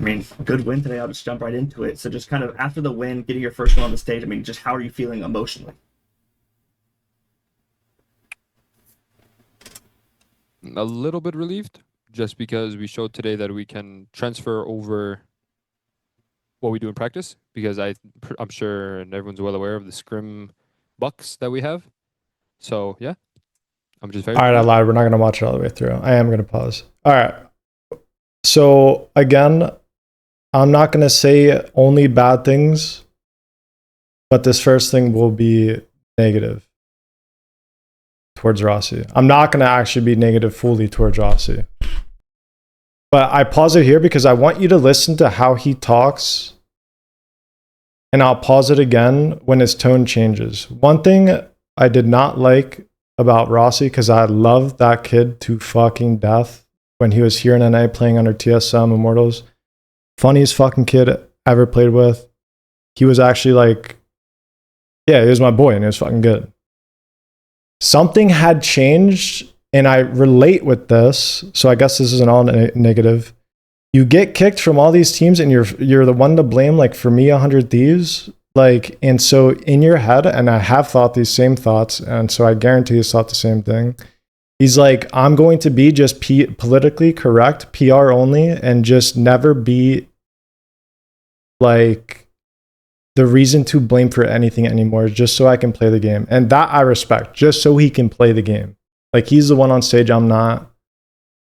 I mean, good win today. I'll just jump right into it. So, just kind of after the win, getting your first one on the stage, I mean, just how are you feeling emotionally? A little bit relieved, just because we showed today that we can transfer over what we do in practice. Because I'm sure and everyone's well aware of the scrim bucks that we have. So yeah, I'm just very All right, I relieved. lied. We're not going to watch it all the way through. I am going to pause. All right. So again, I'm not going to say only bad things, but this first thing will be negative towards Rossi. I'm not going to actually be negative fully towards Rossi. But I pause it here because I want you to listen to how he talks, and I'll pause it again when his tone changes. One thing I did not like about Rossi, because I loved that kid to fucking death when he was here in NA playing under TSM Immortals. Funniest fucking kid I ever played with. He was actually like, yeah, he was my boy and he was fucking good. Something had changed, and I relate with this, so I guess this isn't all negative. You get kicked from all these teams and you're the one to blame, like for me, 100 Thieves. Like, and so in your head, and I have thought these same thoughts, and so I guarantee he's thought the same thing. He's like, I'm going to be just politically correct, PR only, and just never be like the reason to blame for anything anymore, just so I can play the game. And that I respect, just so he can play the game. Like, he's the one on stage, I'm not.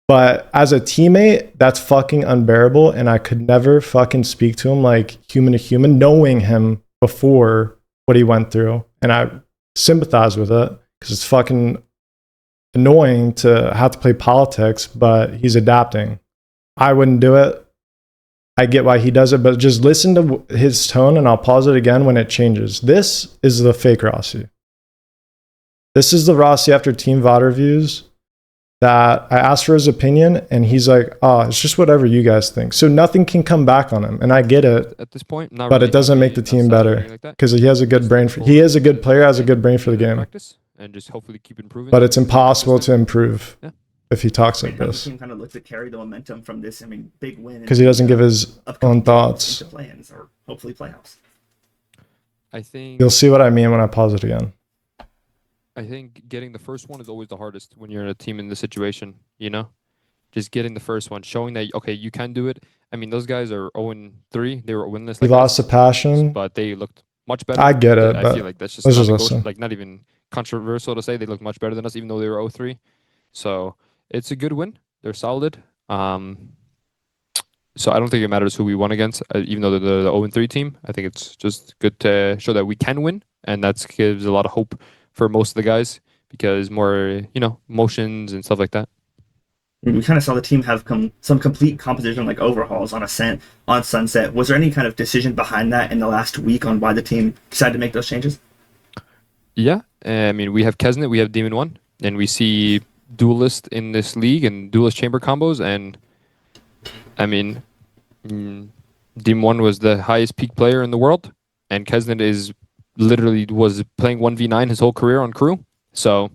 But as a teammate, that's fucking unbearable, and I could never fucking speak to him like human to human, knowing him before what he went through. And I sympathize with it because it's fucking annoying to have to play politics, but he's adapting. I wouldn't do it. I get why he does it, but just listen to his tone, and I'll pause it again when it changes. This is the fake Rossi. This is the Rossi after Team VOD reviews that I asked for his opinion, and he's like, oh, it's just whatever you guys think. So nothing can come back on him, and I get it. At this point, not but really it doesn't make the team better because he has a good brain. He is a good player, has a good brain for the game. And just hopefully keep improving. But it's impossible to improve if he talks like How this. the team kind of looks to carry the momentum from this, I mean, big win. Because he doesn't give his own thoughts. Into plans or hopefully playoffs. I think you'll see what I mean when I pause it again. I think getting the first one is always the hardest when you're in a team in this situation, you know? Just getting the first one, showing that, okay, you can do it. I mean, those guys are 0-3. They were winless. He lost the passion. But they looked much better. I get it. I feel like that's just not even controversial to say. They looked much better than us, even though they were 0-3. So it's a good win. They're solid. So I don't think it matters who we won against, even though they're the 0-3 team. I think it's just good to show that we can win. And that gives a lot of hope for most of the guys because more, motions and stuff like that. We kind of saw the team have some complete composition like overhauls on Ascent, on Sunset. Was there any kind of decision behind that in the last week on why the team decided to make those changes? Yeah, I mean, we have Kesnet, we have Demon 1, and we see Duelist in this league and Duelist Chamber combos, and I mean, Demon 1 was the highest peak player in the world, and Kesnet was playing 1v9 his whole career on crew, so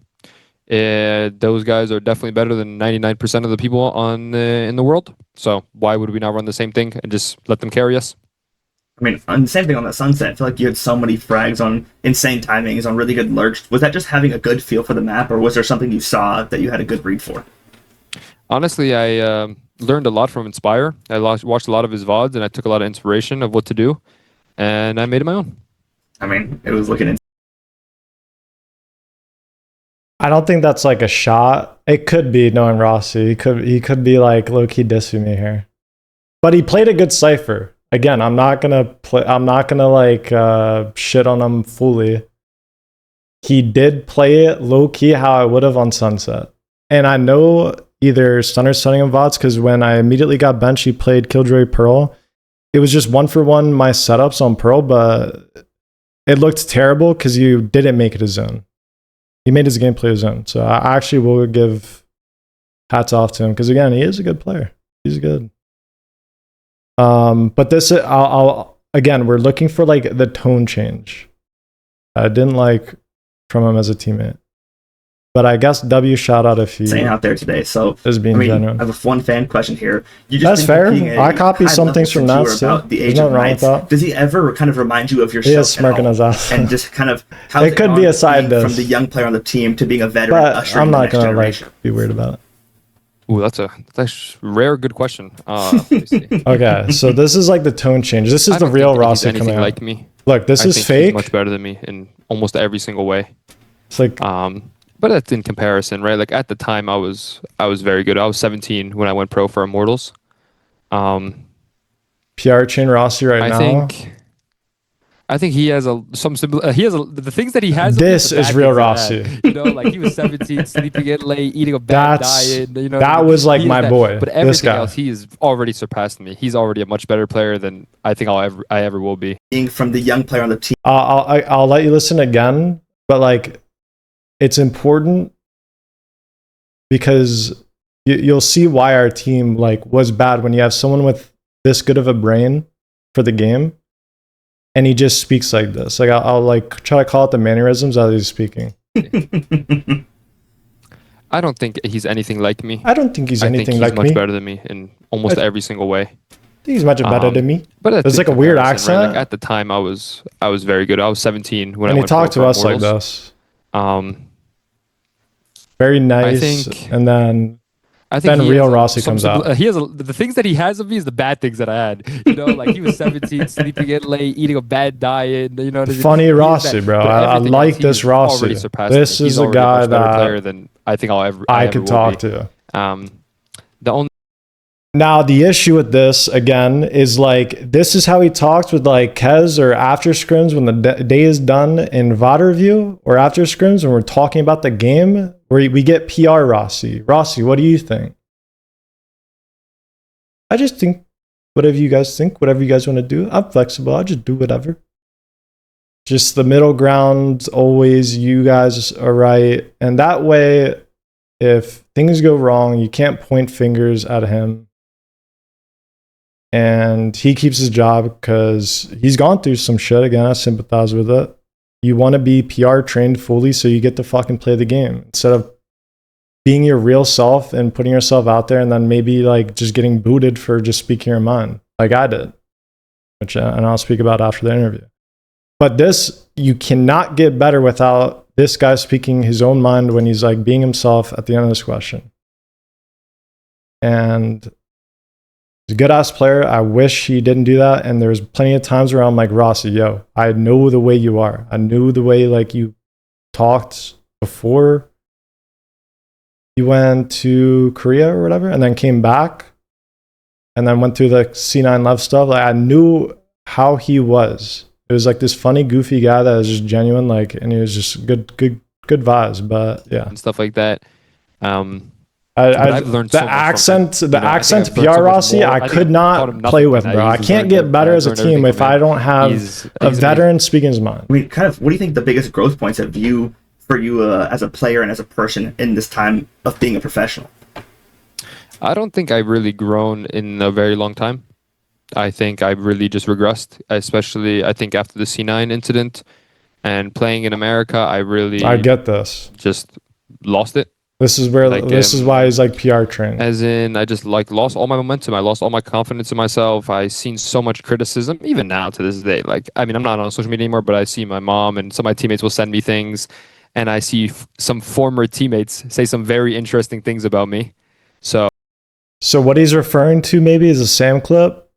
those guys are definitely better than 99% of the people in the world. So why would we not run the same thing and just let them carry us? I mean, on the same thing on the Sunset, I feel like you had so many frags on insane timings, on really good lurks. Was that just having a good feel for the map, or was there something you saw that you had a good read for? Honestly, I learned a lot from Inspire. I watched a lot of his VODs, and I took a lot of inspiration of what to do, and I made it my own. I mean, it was looking I don't think that's like a shot. It could be knowing Rossi. He could be like low-key dissing me here. But he played a good cipher. Again, I'm not gonna shit on him fully. He did play it low-key how I would have on Sunset. And I know either Stunner stunning him VODs, because when I immediately got benched, he played Killjoy Pearl. It was just 1-for-1 my setups on Pearl, but it looked terrible because you didn't make it a zone. He made his gameplay his own. So I actually will give hats off to him because, again, he is a good player. He's good. But this, again, we're looking for like the tone change. I didn't like from him as a teammate. But I guess W shout out if he saying out there today. So is being I mean, genuine. I have a fun fan question here. You That's been competing fair. at I copy high some level things from since you that were too. about the There's age of nothing wrong with 9. that. Does he ever kind of remind you of He yourself is smirking at his all? ass. And just kind of how It could be a side from diss. the young player on the team to being a veteran But ushering I'm the not next gonna generation? be weird about it. Ooh, that's a rare good question. Let me see. Okay, so this is like the tone change. This is I the don't real think that Rossi he's anything coming out. like me. Look, this I is think fake. He's much better than me in almost every single way. It's like But that's in comparison, right? Like at the time, I was very good. I was 17 when I went pro for Immortals. Um, PR chain Rossi right I now. think he has the things that he has. This is real Rossi. You know, like he was 17, sleeping in late, eating a bad diet. You know, that was like my boy. But everything else, he has already surpassed me. He's already a much better player than I think I ever will be. Being from the young player on the team. I'll let you listen again, but like it's important because you'll see why our team like was bad when you have someone with this good of a brain for the game. And he just speaks like this. Like I'll like try to call it the mannerisms as he's speaking. I don't think he's anything like me. I don't think he's anything like me. He's much better than me in almost every single way. I think he's much better than me. But it's like a weird accent. Right? Like at the time, I was very good. I was 17 when I and went he talked to us Immortals. like this. Very nice. And then real Rossi comes out. He has the things that he has of me is the bad things that I had. You know, like he was 17, sleeping in late, eating a bad diet. You know, funny Rossi, bro. I like this Rossi. This is a guy that player than I think I could talk to. The only Now the issue with this again is like this is how he talks with like Kez or after scrims when the day is done in VOD review or after scrims when we're talking about the game where we get PR Rossi. Rossi, what do you think? I just think whatever you guys want to do. I'm flexible. I'll just do whatever. Just the middle ground, always you guys are right. And that way, if things go wrong, you can't point fingers at him. And he keeps his job because he's gone through some shit. Again, I sympathize with it. You want to be PR trained fully so you get to fucking play the game instead of being your real self and putting yourself out there and then maybe like just getting booted for just speaking your mind like I did, which and I'll speak about after the interview. But this, you cannot get better without this guy speaking his own mind when he's like being himself at the end of this question. And he's a good ass player. I wish he didn't do that. And there's plenty of times where I'm like, Rossi, yo, I know the way you are. I knew the way like you talked before you went to Korea or whatever, and then came back and then went through the C9 Love stuff. Like I knew how he was. It was like this funny, goofy guy that was just genuine, like, and he was just good vibes. But yeah, and stuff like that. I've learned the accent PR Rossi, I could not play with, bro. I can't get better as a team if I don't have a veteran speaking his mind. I mean, kind of, what do you think the biggest growth points of you for you as a player and as a person in this time of being a professional? I don't think I've really grown in a very long time. I think I've really just regressed, especially I think after the C9 incident and playing in America, I get this. Just lost it. This is where this is why he's like PR trained. As in, I just like lost all my momentum. I lost all my confidence in myself. I seen so much criticism, even now to this day. Like, I mean, I'm not on social media anymore, but I see my mom and some of my teammates will send me things, and I see some former teammates say some very interesting things about me. So what he's referring to maybe is a Sam clip.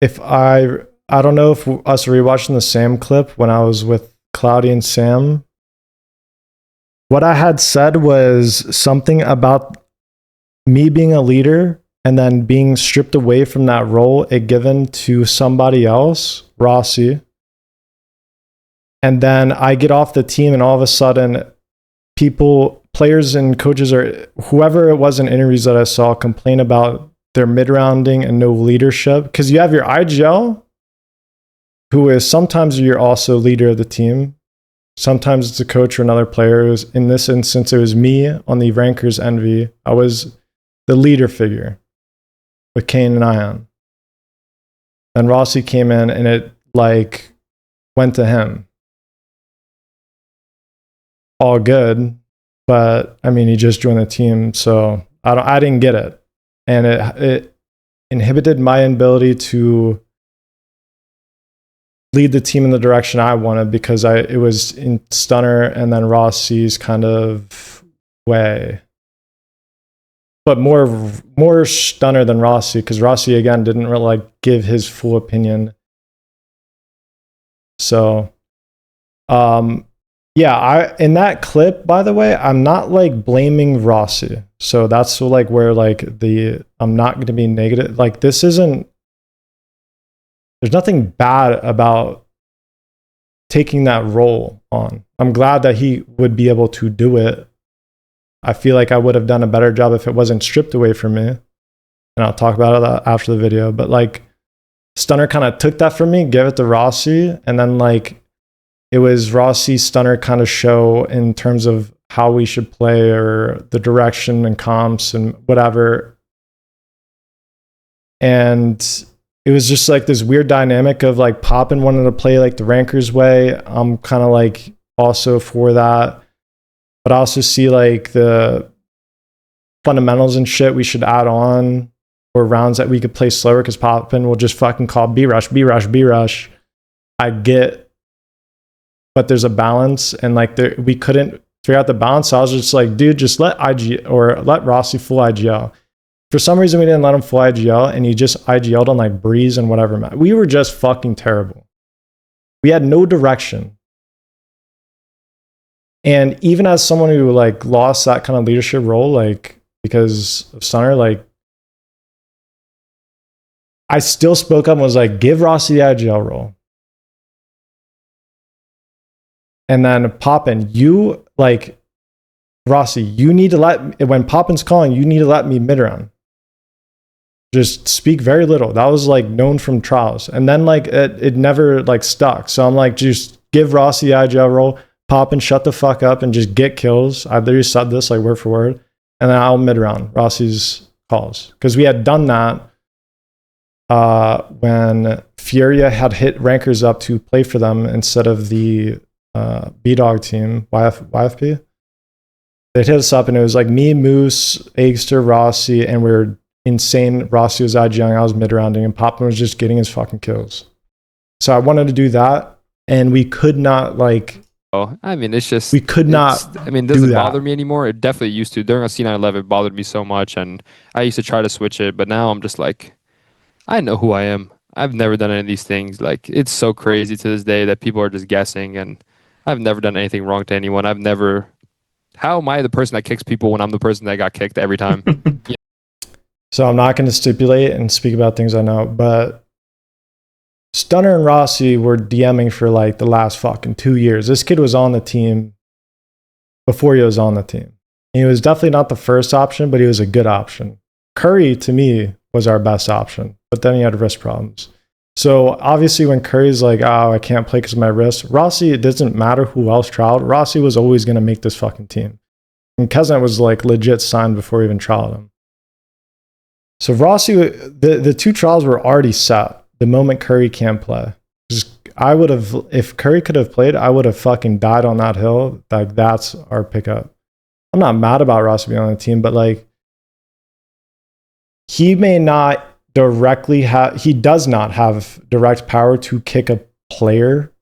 If I don't know if us rewatching the Sam clip when I was with Cloudy and Sam. What I had said was something about me being a leader and then being stripped away from that role and given to somebody else, Rossi. And then I get off the team and all of a sudden players and coaches or whoever it was in interviews that I saw complain about their mid-rounding and no leadership. Because you have your IGL, who is sometimes you're also leader of the team. Sometimes it's a coach or another player. In this instance, it was me on the Rankers Envy. I was the leader figure with Kane and Ion. And Rossi came in and it like went to him. all good. But I mean, he just joined the team, so I didn't get it, and it inhibited my ability to lead the team in the direction I wanted, because it was in Stunner and then Rossi's kind of way, but more Stunner than Rossi, because Rossi again didn't really like give his full opinion. So, yeah, in that clip, by the way, I'm not like blaming Rossi. So that's like where like I'm not going to be negative. Like this isn't, there's nothing bad about taking that role on. I'm glad that he would be able to do it. I feel like I would have done a better job if it wasn't stripped away from me. And I'll talk about it after the video. But like Stunner kind of took that from me, gave it to Rossi, and then like it was Rossi's Stunner kind of show in terms of how we should play or the direction and comps and whatever. And it was just like this weird dynamic of like Poppin wanted to play like the rankers way. I'm kind of like also for that. But I also see like the fundamentals and shit we should add on, or rounds that we could play slower, because Poppin will just fucking call B rush, B rush, B rush. I get, but there's a balance, and like we couldn't figure out the balance. So I was just like, dude, just let Rossi full IGL. For some reason, we didn't let him full IGL, and he just IGL'd on like Breeze and whatever. We were just fucking terrible. We had no direction. And even as someone who like lost that kind of leadership role, like because of Stunner, like I still spoke up and was like, give Rossi the IGL role. And then Poppin, you like, Rossi, you need to when Poppin's calling, you need to let me mid round. Just speak very little. That was like known from trials. And then like it never like stuck. So I'm like, just give Rossi the IGL role, Poppin, shut the fuck up and just get kills. I literally said this like word for word. And then I'll mid round Rossi's calls. Because we had done that when Furia had hit rankers up to play for them instead of the B-Dog team, YFP. They hit us up and it was like me, Moose, Eggster, Rossi, and we were insane. Rossi was IGing, I was mid-rounding, and Poppin was just getting his fucking kills. So I wanted to do that, and we could not like... Oh, I mean, it's just... We could not I mean, it doesn't bother me anymore. It definitely used to. During a C911, it bothered me so much, and I used to try to switch it, but now I'm just like, I know who I am. I've never done any of these things. Like, it's so crazy to this day that people are just guessing, and I've never done anything wrong to anyone. I've never... How am I the person that kicks people when I'm the person that got kicked every time? Yeah. So I'm not going to stipulate and speak about things I know, but Stunner and Rossi were DMing for like the last fucking 2 years. This kid was on the team before he was on the team. And he was definitely not the first option, but he was a good option. Curry, to me, was our best option, but then he had wrist problems. So obviously when Curry's like, oh, I can't play because of my wrist, Rossi, it doesn't matter who else trialed. Rossi was always going to make this fucking team. And Kesnet was like legit signed before we even trialed him. So Rossi, the two trials were already set the moment Curry can't play. I would have, if Curry could have played, I would have fucking died on that hill. Like, that's our pickup. I'm not mad about Rossi being on the team, but like, he may not directly have, he does not have direct power to kick a player.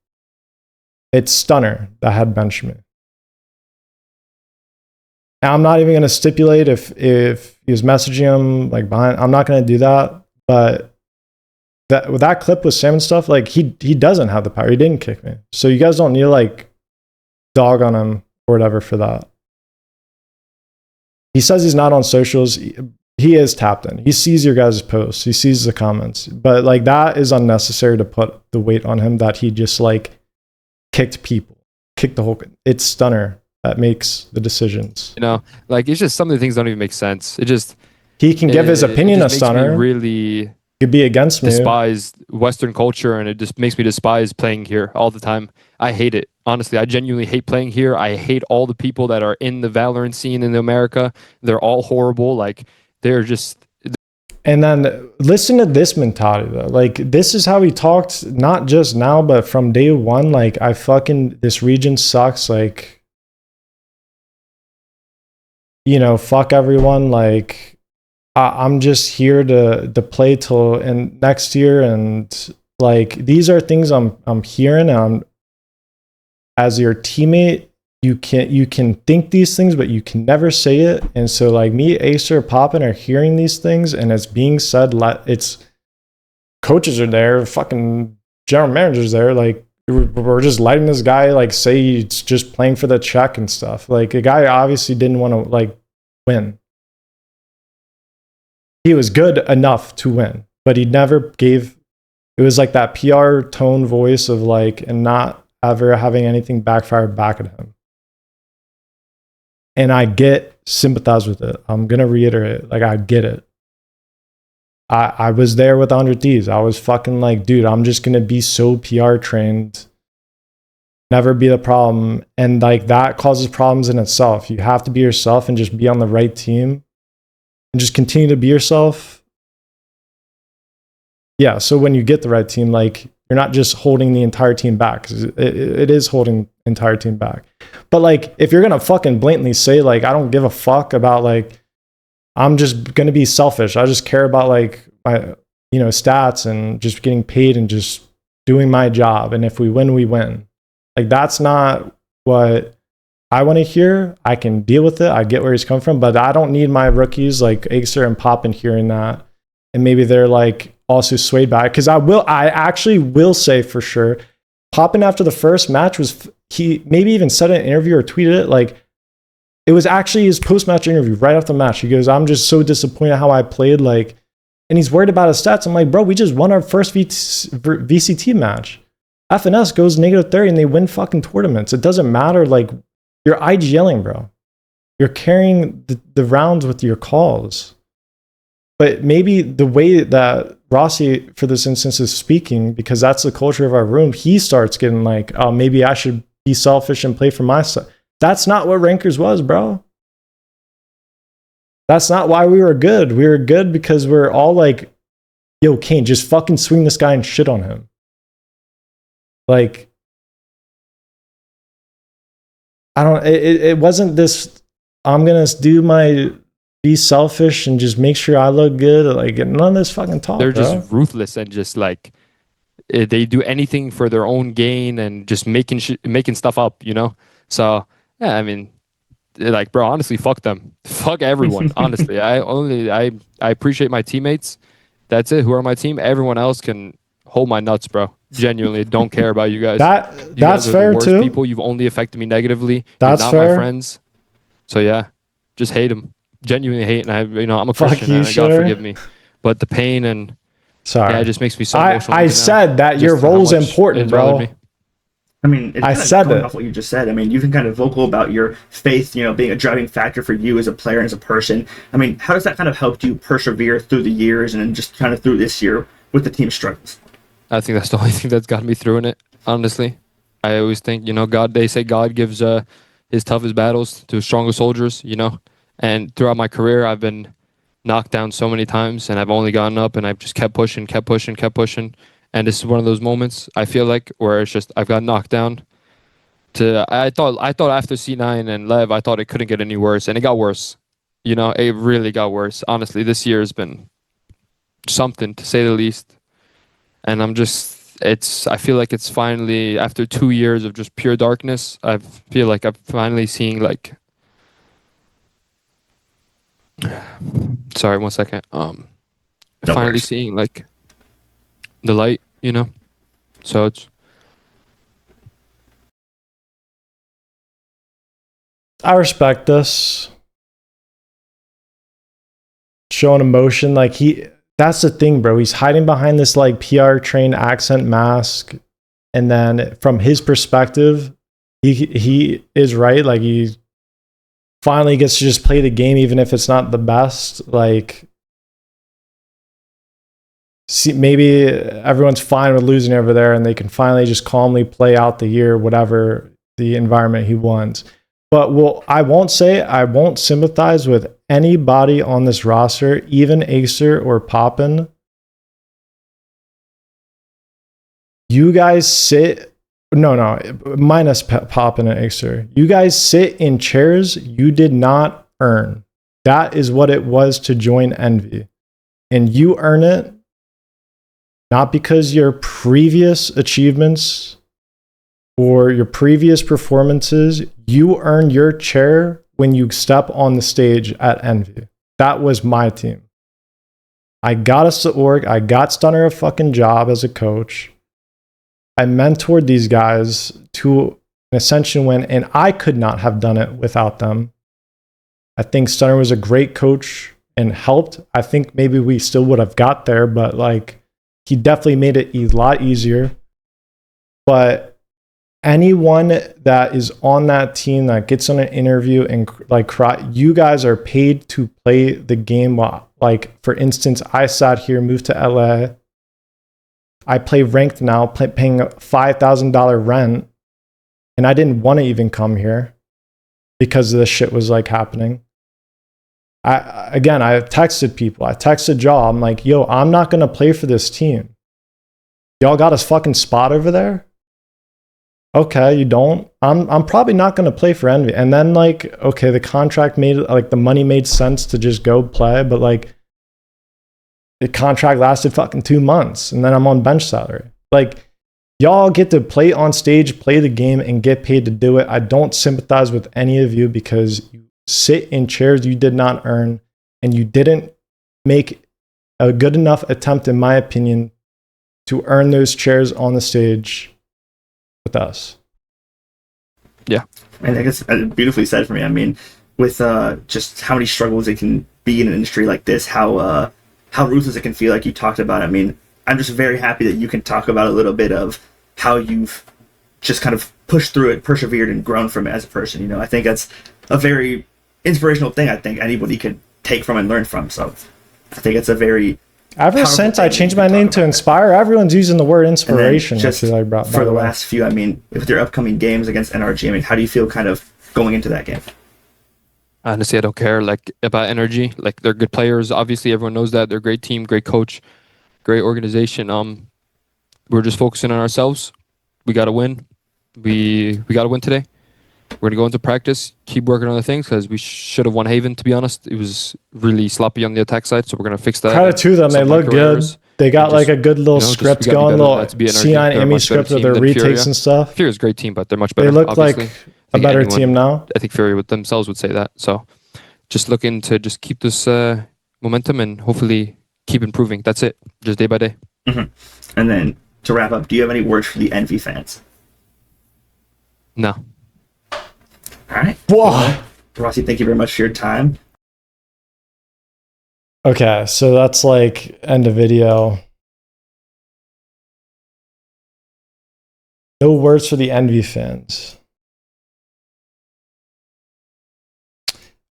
It's Stunner that had benched me. And I'm not even going to stipulate if he was messaging him like behind. I'm not going to do that. But that clip with Sam and stuff, like he doesn't have the power. He didn't kick me. So you guys don't need to like dog on him or whatever for that. He says he's not on socials. He is tapped in. He sees your guys' posts. He sees the comments. But like that is unnecessary to put the weight on him that he just like kicked people. Kicked the whole... It's Stunner that makes the decisions. You know, like it's just some of the things don't even make sense. It just... He can give his opinion of Stunner. Really... Could be against me. Despise Western culture, and it just makes me despise playing here all the time. I hate it. Honestly, I genuinely hate playing here. I hate all the people that are in the Valorant scene in America. They're all horrible. Like, they're just... And then listen to this mentality, though. Like, this is how he talked, not just now, but from day one. Like, this region sucks. Like, fuck everyone. Like, I'm just here to play till and next year, and like these are things I'm hearing. And as your teammate, you can think these things, but you can never say it. And so like me, Acer, Poppin are hearing these things, and it's being said. It's coaches are there, fucking general managers there. Like we're just letting this guy like say he's just playing for the check and stuff. Like the guy obviously didn't want to like win. He was good enough to win, but he never gave. It was like that PR tone voice of like, and not ever having anything backfire back at him. And I sympathize with it. I'm gonna reiterate, like I get it. I was there with 100 Thieves. I was fucking like, dude, I'm just gonna be so PR trained, never be the problem, and like that causes problems in itself. You have to be yourself and just be on the right team, and just continue to be yourself. Yeah. So when you get the right team, like you're not just holding the entire team back. 'Cause it is holding the entire team back. But like, if you're gonna fucking blatantly say like, I don't give a fuck about like, I'm just gonna be selfish. I just care about like my, stats and just getting paid and just doing my job. And if we win, we win. Like that's not what I want to hear. I can deal with it. I get where he's coming from, but I don't need my rookies like Acer and Poppin hearing that. And maybe they're like also swayed by it. Cause I actually will say for sure, Poppin after the first match he maybe even said in an interview or tweeted it, like, it was actually his post-match interview right after the match. He goes, I'm just so disappointed how I played. Like, and he's worried about his stats. I'm like, bro, we just won our first VCT match. FNS goes -30 and they win fucking tournaments. It doesn't matter. Like, you're IGLing, bro. You're carrying the rounds with your calls. But maybe the way that Rossi, for this instance, is speaking, because that's the culture of our room, he starts getting like, oh, maybe I should be selfish and play for my side. That's not what Rankers was, bro. That's not why we were good. We were good because we're all like, yo, Kane, just fucking swing this guy and shit on him. Like, it wasn't this, I'm going to be selfish and just make sure I look good. Like, none of this fucking talk, They're bro. just ruthless and just like, they do anything for their own gain and just making stuff up, So, yeah, I mean, like, bro, honestly, fuck them. Fuck everyone, honestly. I appreciate my teammates. That's it. Who are my team? Everyone else can hold my nuts, bro. Genuinely don't care about you guys. That's guys are fair the worst too. people. You've only affected me negatively. That's You're not fair. my friends. So yeah, just hate them. Genuinely hate. And I'm a Fuck Christian. you, And God shitter. forgive me. But the pain and sorry, yeah, it just makes me so emotional. I said that your role's important, bro. I mean, it's I kind of said going it. off what you just said. I mean, you've been kind of vocal about your faith, being a driving factor for you as a player and as a person. I mean, how does that kind of help you persevere through the years and then just kind of through this year with the team struggles? I think that's the only thing that's got me through in it, honestly. I always think, God, they say God gives his toughest battles to his strongest soldiers, And throughout my career, I've been knocked down so many times and I've only gotten up and I've just kept pushing. And this is one of those moments, I feel like, where it's just I've got knocked down. I thought after C9 and Lev, I thought it couldn't get any worse, and it got worse. It really got worse. Honestly, this year has been something, to say the least. And I feel like it's finally, after 2 years of just pure darkness, I feel like I'm finally seeing like, sorry, 1 second. Finally seeing like the light, So it's, I respect this. Showing emotion, like that's the thing, bro. He's hiding behind this like PR trained accent mask, and then from his perspective, he is right. Like he finally gets to just play the game, even if it's not the best. Like, see, maybe everyone's fine with losing over there, and they can finally just calmly play out the year, whatever the environment he wants. But I won't sympathize with anybody on this roster, even Acer or Poppin. You guys sit, no, minus Poppin and Acer. You guys sit in chairs you did not earn. That is what it was to join Envy. And you earn it not because your previous achievements or your previous performances. You earn your chair when you step on the stage at Envy. That was my team. I got us to org. I got Stunner a fucking job as a coach. I mentored these guys to an ascension win, and I could not have done it without them. I think Stunner was a great coach and helped. I think maybe we still would have got there, but like he definitely made it a lot easier. But anyone that is on that team that gets on an interview and like cry, you guys are paid to play the game. Like for instance, I sat here, moved to LA. I play ranked now, paying $5,000 rent, and I didn't want to even come here because this shit was like happening. I texted people. I texted Jaw. I'm like, yo, I'm not going to play for this team. Y'all got a fucking spot over there? Okay, you don't? I'm probably not going to play for Envy. And then like, okay, the contract made, like the money made sense to just go play, but like the contract lasted fucking 2 months and then I'm on bench salary. Like y'all get to play on stage, play the game and get paid to do it. I don't sympathize with any of you because you sit in chairs you did not earn and you didn't make a good enough attempt, in my opinion, to earn those chairs on the stage with us. Yeah. And I guess beautifully said for me. I mean, with just how many struggles it can be in an industry like this, how ruthless it can feel, like you talked about. I mean, I'm just very happy that you can talk about a little bit of how you've just kind of pushed through it, persevered, and grown from it as a person. You know, I think that's a very inspirational thing I think anybody could take from and learn from. So I think it's a very ever since I changed my name to Inspire, everyone's using the word inspiration. Just I brought, for the last few, I mean, with your upcoming games against NRG, I mean, how do you feel kind of going into that game? Honestly, I don't care like about energy. Like they're good players. Obviously, everyone knows that. They're a great team, great coach, great organization. We're just focusing on ourselves. We got to win. We got to win today. We're gonna go into practice, keep working on the things because we should have won Haven. To be honest, it was really sloppy on the attack side, so we're gonna fix that. Credit to them, they look good. They got like a good little script going, little C9 Emmy script with their retakes and stuff. Fury's a great team, but they're much better. They look like a better team now. I think Fury with themselves would say that. So, just looking to just keep this momentum and hopefully keep improving. That's it, just day by day. Mm-hmm. And then to wrap up, do you have any words for the Envy fans? No. All right. Whoa. Rossi, thank you very much for your time. Okay, so that's like end of video. No words for the Envy fans.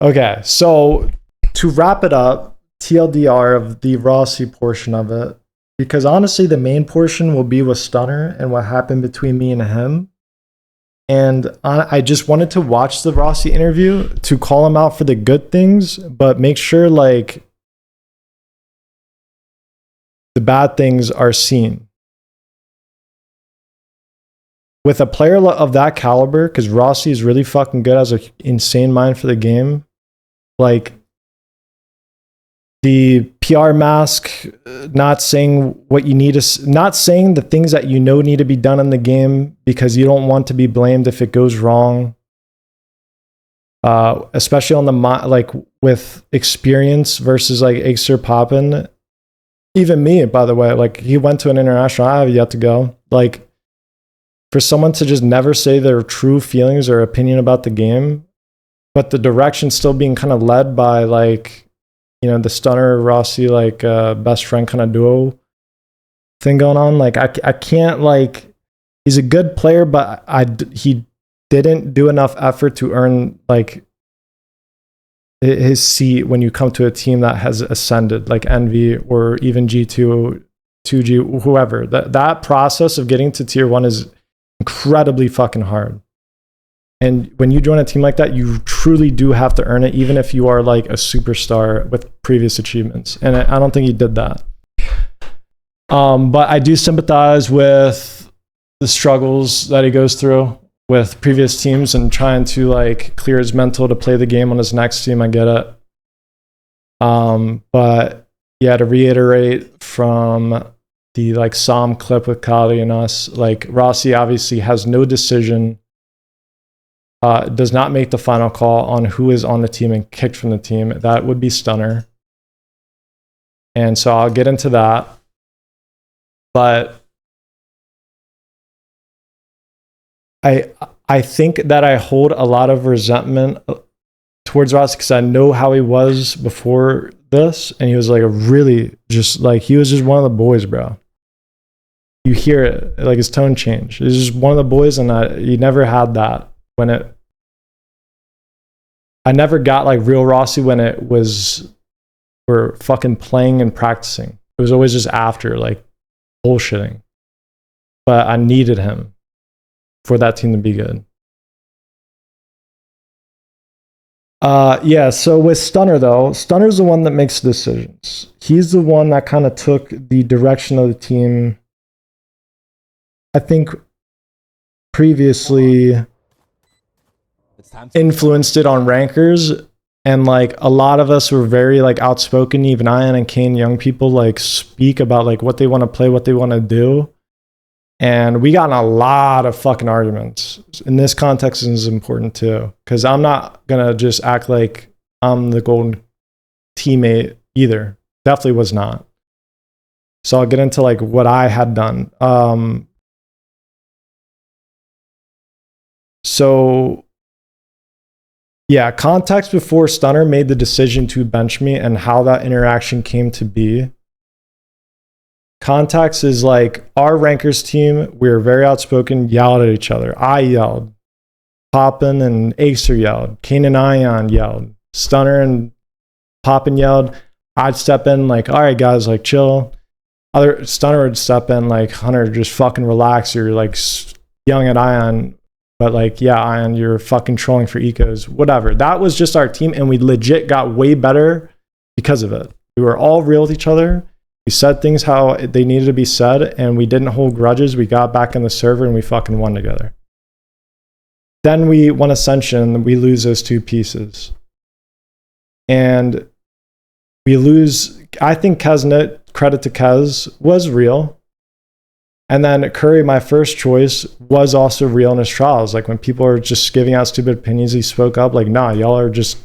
Okay, so to wrap it up, TLDR of the Rossi portion of it, because honestly, the main portion will be with Stunner and what happened between me and him. And I just wanted to watch the Rossi interview to call him out for the good things, but make sure like the bad things are seen. With a player of that caliber, because Rossi is really fucking good, has an insane mind for the game. Like the PR mask, not saying what you need to, not saying the things that you know need to be done in the game because you don't want to be blamed if it goes wrong. Especially on the like with experience versus like Ixer poppin'. Even me, by the way, like he went to an international. I have yet to go. Like for someone to just never say their true feelings or opinion about the game, but the direction still being kind of led by like, you know, the Stunner Rossi like best friend kind of duo thing going on. Like I can't like, he's a good player, but he didn't do enough effort to earn like his seat when you come to a team that has ascended like Envy or even G2, 2G, whoever. That process of getting to tier 1 is incredibly fucking hard. And when you join a team like that, you truly do have to earn it, even if you are like a superstar with previous achievements. And I don't think he did that. But I do sympathize with the struggles that he goes through. with previous teams and trying to like clear his mental to play the game on his next team. I get it. But yeah, to reiterate from the like Psalm clip with Kali and us, like Rossi obviously has no decision, does not make the final call on who is on the team and kicked from the team. That would be Stunner. And so I'll get into that. But I think that I hold a lot of resentment towards Rossi because I know how he was before this, and he was like a really just like he was just one of the boys, bro. You hear it, like his tone changed. He's just one of the boys, and he never had that when it. I never got like real Rossi when it was we're fucking playing and practicing. It was always just after like bullshitting. But I needed him for that team to be good. Yeah, so with Stunner though, Stunner's the one that makes decisions. He's the one that kind of took the direction of the team. I think previously influenced it on rankers, and like a lot of us were very like outspoken. Even Ian and Kane, young people, like speak about like what they want to play, what they want to do. And we got in a lot of fucking arguments. In this context is important too, because I'm not gonna just act like I'm the golden teammate either. Definitely was not. So I'll get into like what I had done. So yeah, context before Stunner made the decision to bench me and how that interaction came to be. Context is like our rankers team, we were very outspoken, yelled at each other. I yelled. Poppin and Acer yelled. Kane and Ion yelled. Stunner and Poppin yelled. I'd step in like, all right, guys, like chill. Other Stunner would step in like, Hunter, just fucking relax. You're like yelling at Ion. But like, yeah, Ion, you're fucking trolling for ecos. Whatever. That was just our team, and we legit got way better because of it. We were all real with each other. We said things how they needed to be said, and we didn't hold grudges. We got back in the server, and we fucking won together. Then we won Ascension. We lose those two pieces. And we lose, I think Kesnet, credit to Kez, was real. And then Curry, my first choice, was also real in his trials. Like when people are just giving out stupid opinions, he spoke up like, nah, y'all are just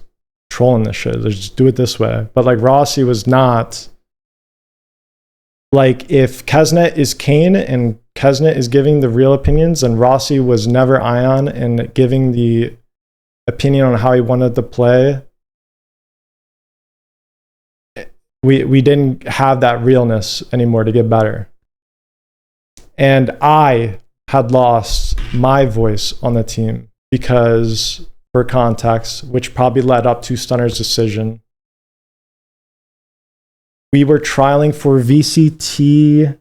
trolling this shit. Let's just do it this way. But like Rossi was not. Like if Kesnet is Kane and Kesnet is giving the real opinions, and Rossi was never Ion and giving the opinion on how he wanted to play, we didn't have that realness anymore to get better. And I had lost my voice on the team because, for context, which probably led up to Stunner's decision, we were trialing for VCT,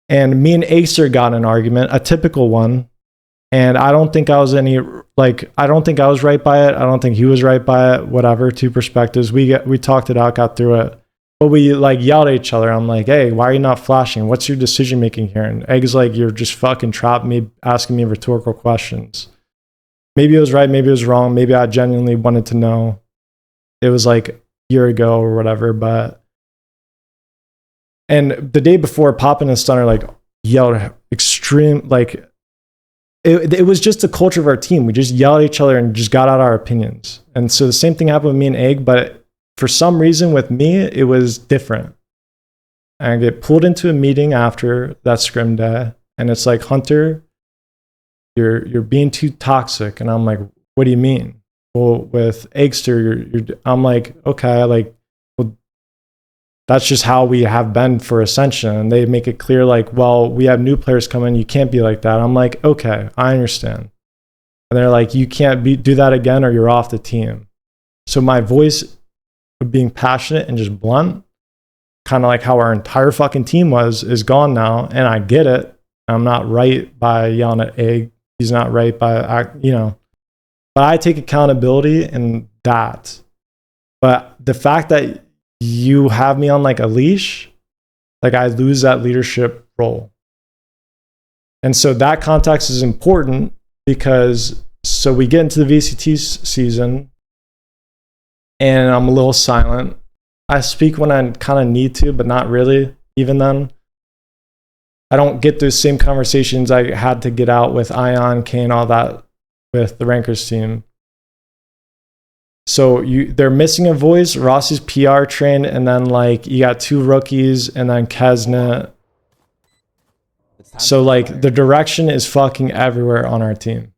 and me and Acer got in an argument, a typical one. And I don't think I was I don't think I was right by it. I don't think he was right by it. Whatever, two perspectives. We talked it out, got through it. But we like yelled at each other. I'm like, hey, why are you not flashing? What's your decision making here? And Egg's like, you're just fucking trapping me, asking me rhetorical questions. Maybe it was right, maybe it was wrong. Maybe I genuinely wanted to know. It was like a year ago or whatever, and the day before, Poppin and Stunner like yelled extreme, like it was just the culture of our team. We just yelled at each other and just got out our opinions. And so the same thing happened with me and Egg, but for some reason with me, it was different. I get pulled into a meeting after that scrim day, and it's like, Hunter, you're being too toxic. And I'm like, what do you mean? Well, with Eggster, I'm like, okay, like, that's just how we have been for Ascension. And they make it clear, like, well, we have new players coming. You can't be like that. I'm like, okay, I understand. And they're like, you can't do that again or you're off the team. So my voice of being passionate and just blunt, kind of like how our entire fucking team is gone now. And I get it. I'm not right by yelling at Egg. He's not right by, but I take accountability in that. But the fact that you have me on like a leash, like I lose that leadership role. And so that context is important because so we get into the VCT season and I'm a little silent. I speak when I kind of need to, but not really. Even then, I don't get those same conversations I had to get out with Ion, Kane, all that with the Rankers team. So they're missing a voice. Rossi's PR trained, and then like you got 2 rookies, and then Kesnet. So like the direction is fucking everywhere on our team.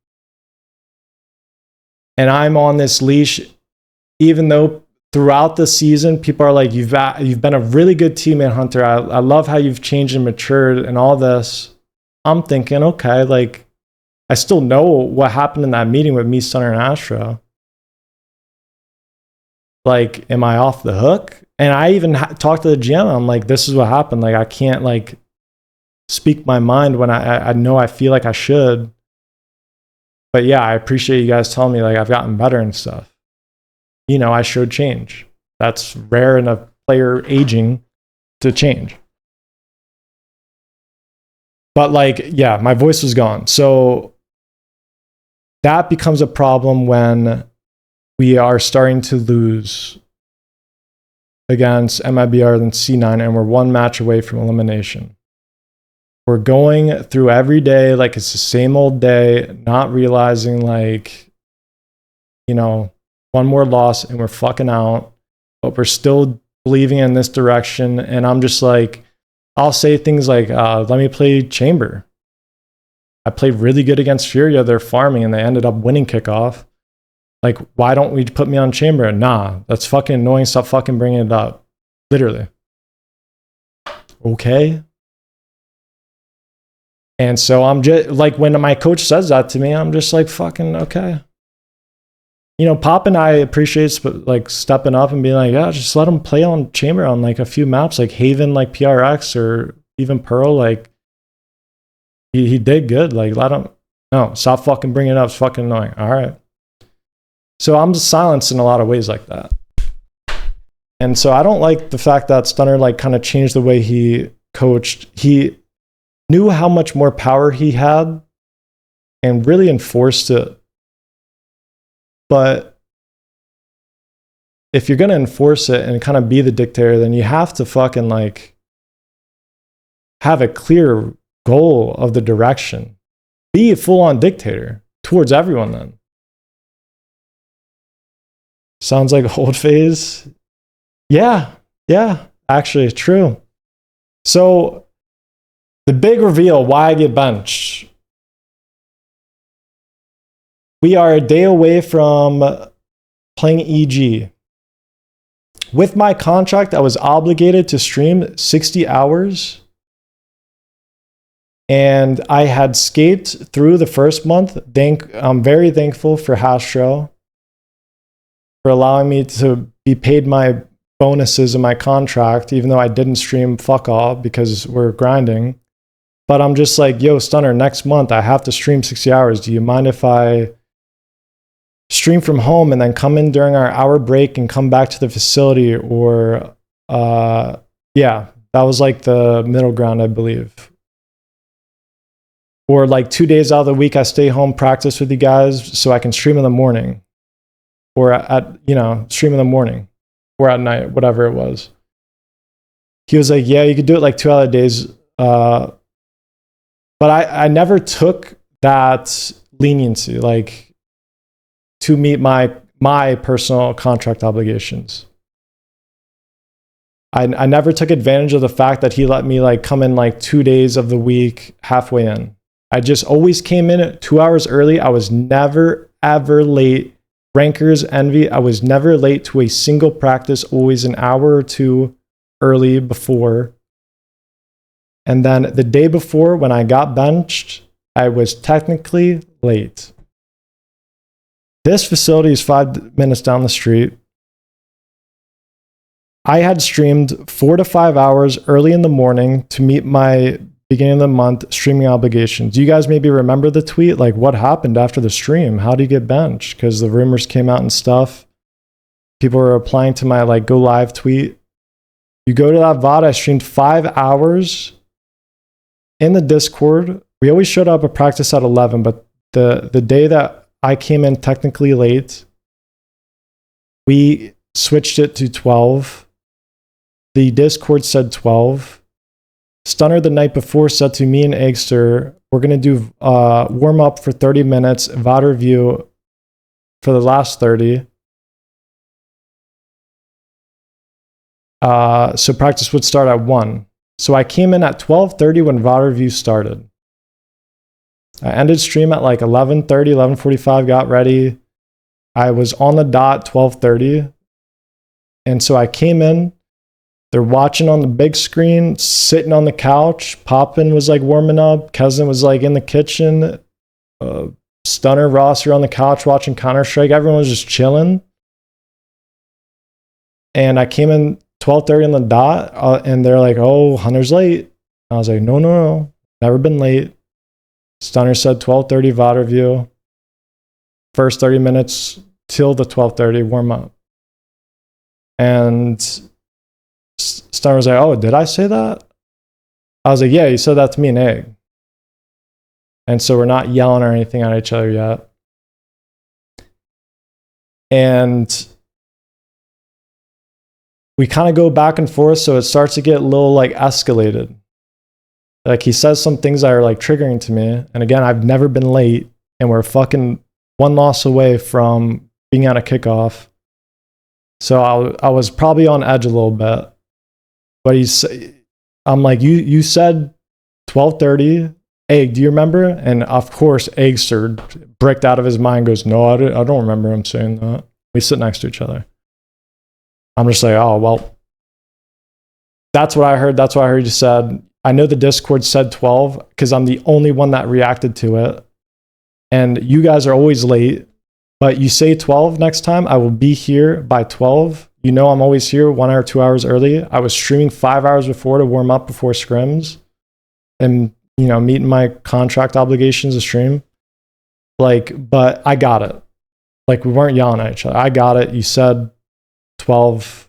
And I'm on this leash, even though throughout the season, people are like, you've been a really good teammate, Hunter. I love how you've changed and matured and all this. I'm thinking, okay, like, I still know what happened in that meeting with me, Stunner, and Astro. Like, am I off the hook? And I even talked to the GM. I'm like, this is what happened. Like, I can't, like, speak my mind when I know I feel like I should. But yeah, I appreciate you guys telling me, like, I've gotten better and stuff. You know, I showed change. That's rare in a player aging to change. But like, yeah, my voice was gone. So that becomes a problem when we are starting to lose against MIBR and C9, and we're 1 match away from elimination. We're going through every day like it's the same old day, not realizing like, you know, 1 more loss and we're fucking out, but we're still believing in this direction. And I'm just like, I'll say things like, let me play Chamber. I played really good against Furia. They're farming and they ended up winning kickoff. Like, why don't we put me on Chamber? Nah, that's fucking annoying. Stop fucking bringing it up. Literally. Okay. And so I'm just like, when my coach says that to me, I'm just like, fucking okay. You know, Pop and I appreciate like stepping up and being like, yeah, just let him play on Chamber on like a few maps, like Haven, like PRX, or even Pearl. Like, he did good. Like, let him. No, stop fucking bringing it up. It's fucking annoying. All right. So I'm silenced in a lot of ways like that. And so I don't like the fact that Stunner like kind of changed the way he coached. He knew how much more power he had and really enforced it. But if you're going to enforce it and kind of be the dictator, then you have to fucking like have a clear goal of the direction. Be a full-on dictator towards everyone then. Sounds like old phase. Yeah, actually, true. So the big reveal, why I get benched. We are a day away from playing EG. With my contract, I was obligated to stream 60 hours. And I had scaped through the first month. I'm very thankful for Hastro for allowing me to be paid my bonuses in my contract, even though I didn't stream fuck all because we're grinding. But I'm just like, yo, Stunner, next month I have to stream 60 hours. Do you mind if I stream from home and then come in during our hour break and come back to the facility? Or, yeah, that was like the middle ground, I believe. Or like 2 days out of the week, I stay home, practice with you guys so I can stream in the morning. Or stream in the morning. Or at night, whatever it was. He was like, yeah, you could do it like 2 other days. But I never took that leniency, like, to meet my personal contract obligations. I never took advantage of the fact that he let me like come in like 2 days of the week halfway in. I just always came in 2 hours early. I was never, ever late. Rankers envy. I was never late to a single practice, always an hour or 2 early before. And then the day before, when I got benched, I was technically late. This facility is 5 minutes down the street. I had streamed 4 to 5 hours early in the morning to meet my beginning of the month streaming obligations. You guys maybe remember the tweet, like what happened after the stream? How do you get benched? Because the rumors came out and stuff. People were replying to my like go live tweet. You go to that VOD, I streamed 5 hours in the Discord. We always showed up at practice at 11, but the day that I came in technically late, we switched it to 12. The Discord said 12. Stunner the night before said to me and Eggster, we're going to do warm up for 30 minutes, VOD review for the last 30. So practice would start at 1. So I came in at 12:30 when VOD review started. I ended stream at like 11:30, 11:45, got ready. I was on the dot 12:30. And so I came in. They're watching on the big screen, sitting on the couch. Poppin was like warming up. Cousin was like in the kitchen. Stunner, Ross, you're on the couch watching Counter-Strike. Everyone was just chilling. And I came in 12:30 on the dot, and they're like, oh, Hunter's late. I was like, no. Never been late. Stunner said 12:30 VOD review. First 30 minutes till the 12:30 warm up. And Stunner was like, oh, did I say that? I was like, yeah, you said that to me and Egg. And so we're not yelling or anything at each other yet. And we kind of go back and forth, so it starts to get a little like escalated. Like he says some things that are like triggering to me. And again, I've never been late, and we're fucking one loss away from being at a kickoff. So I was probably on edge a little bit. But I'm like, you said 12:30. Egg, do you remember? And of course, Eggster bricked out of his mind, goes, no, I don't remember him saying that. We sit next to each other. I'm just like, oh, well, that's what I heard. That's what I heard you said. I know the Discord said 12 because I'm the only one that reacted to it. And you guys are always late, but you say 12 next time. I will be here by 12. You know I'm always here 1 hour, 2 hours early. I was streaming 5 hours before to warm up before scrims and, you know, meeting my contract obligations to stream. Like, but I got it. Like, we weren't yelling at each other. I got it. You said 12,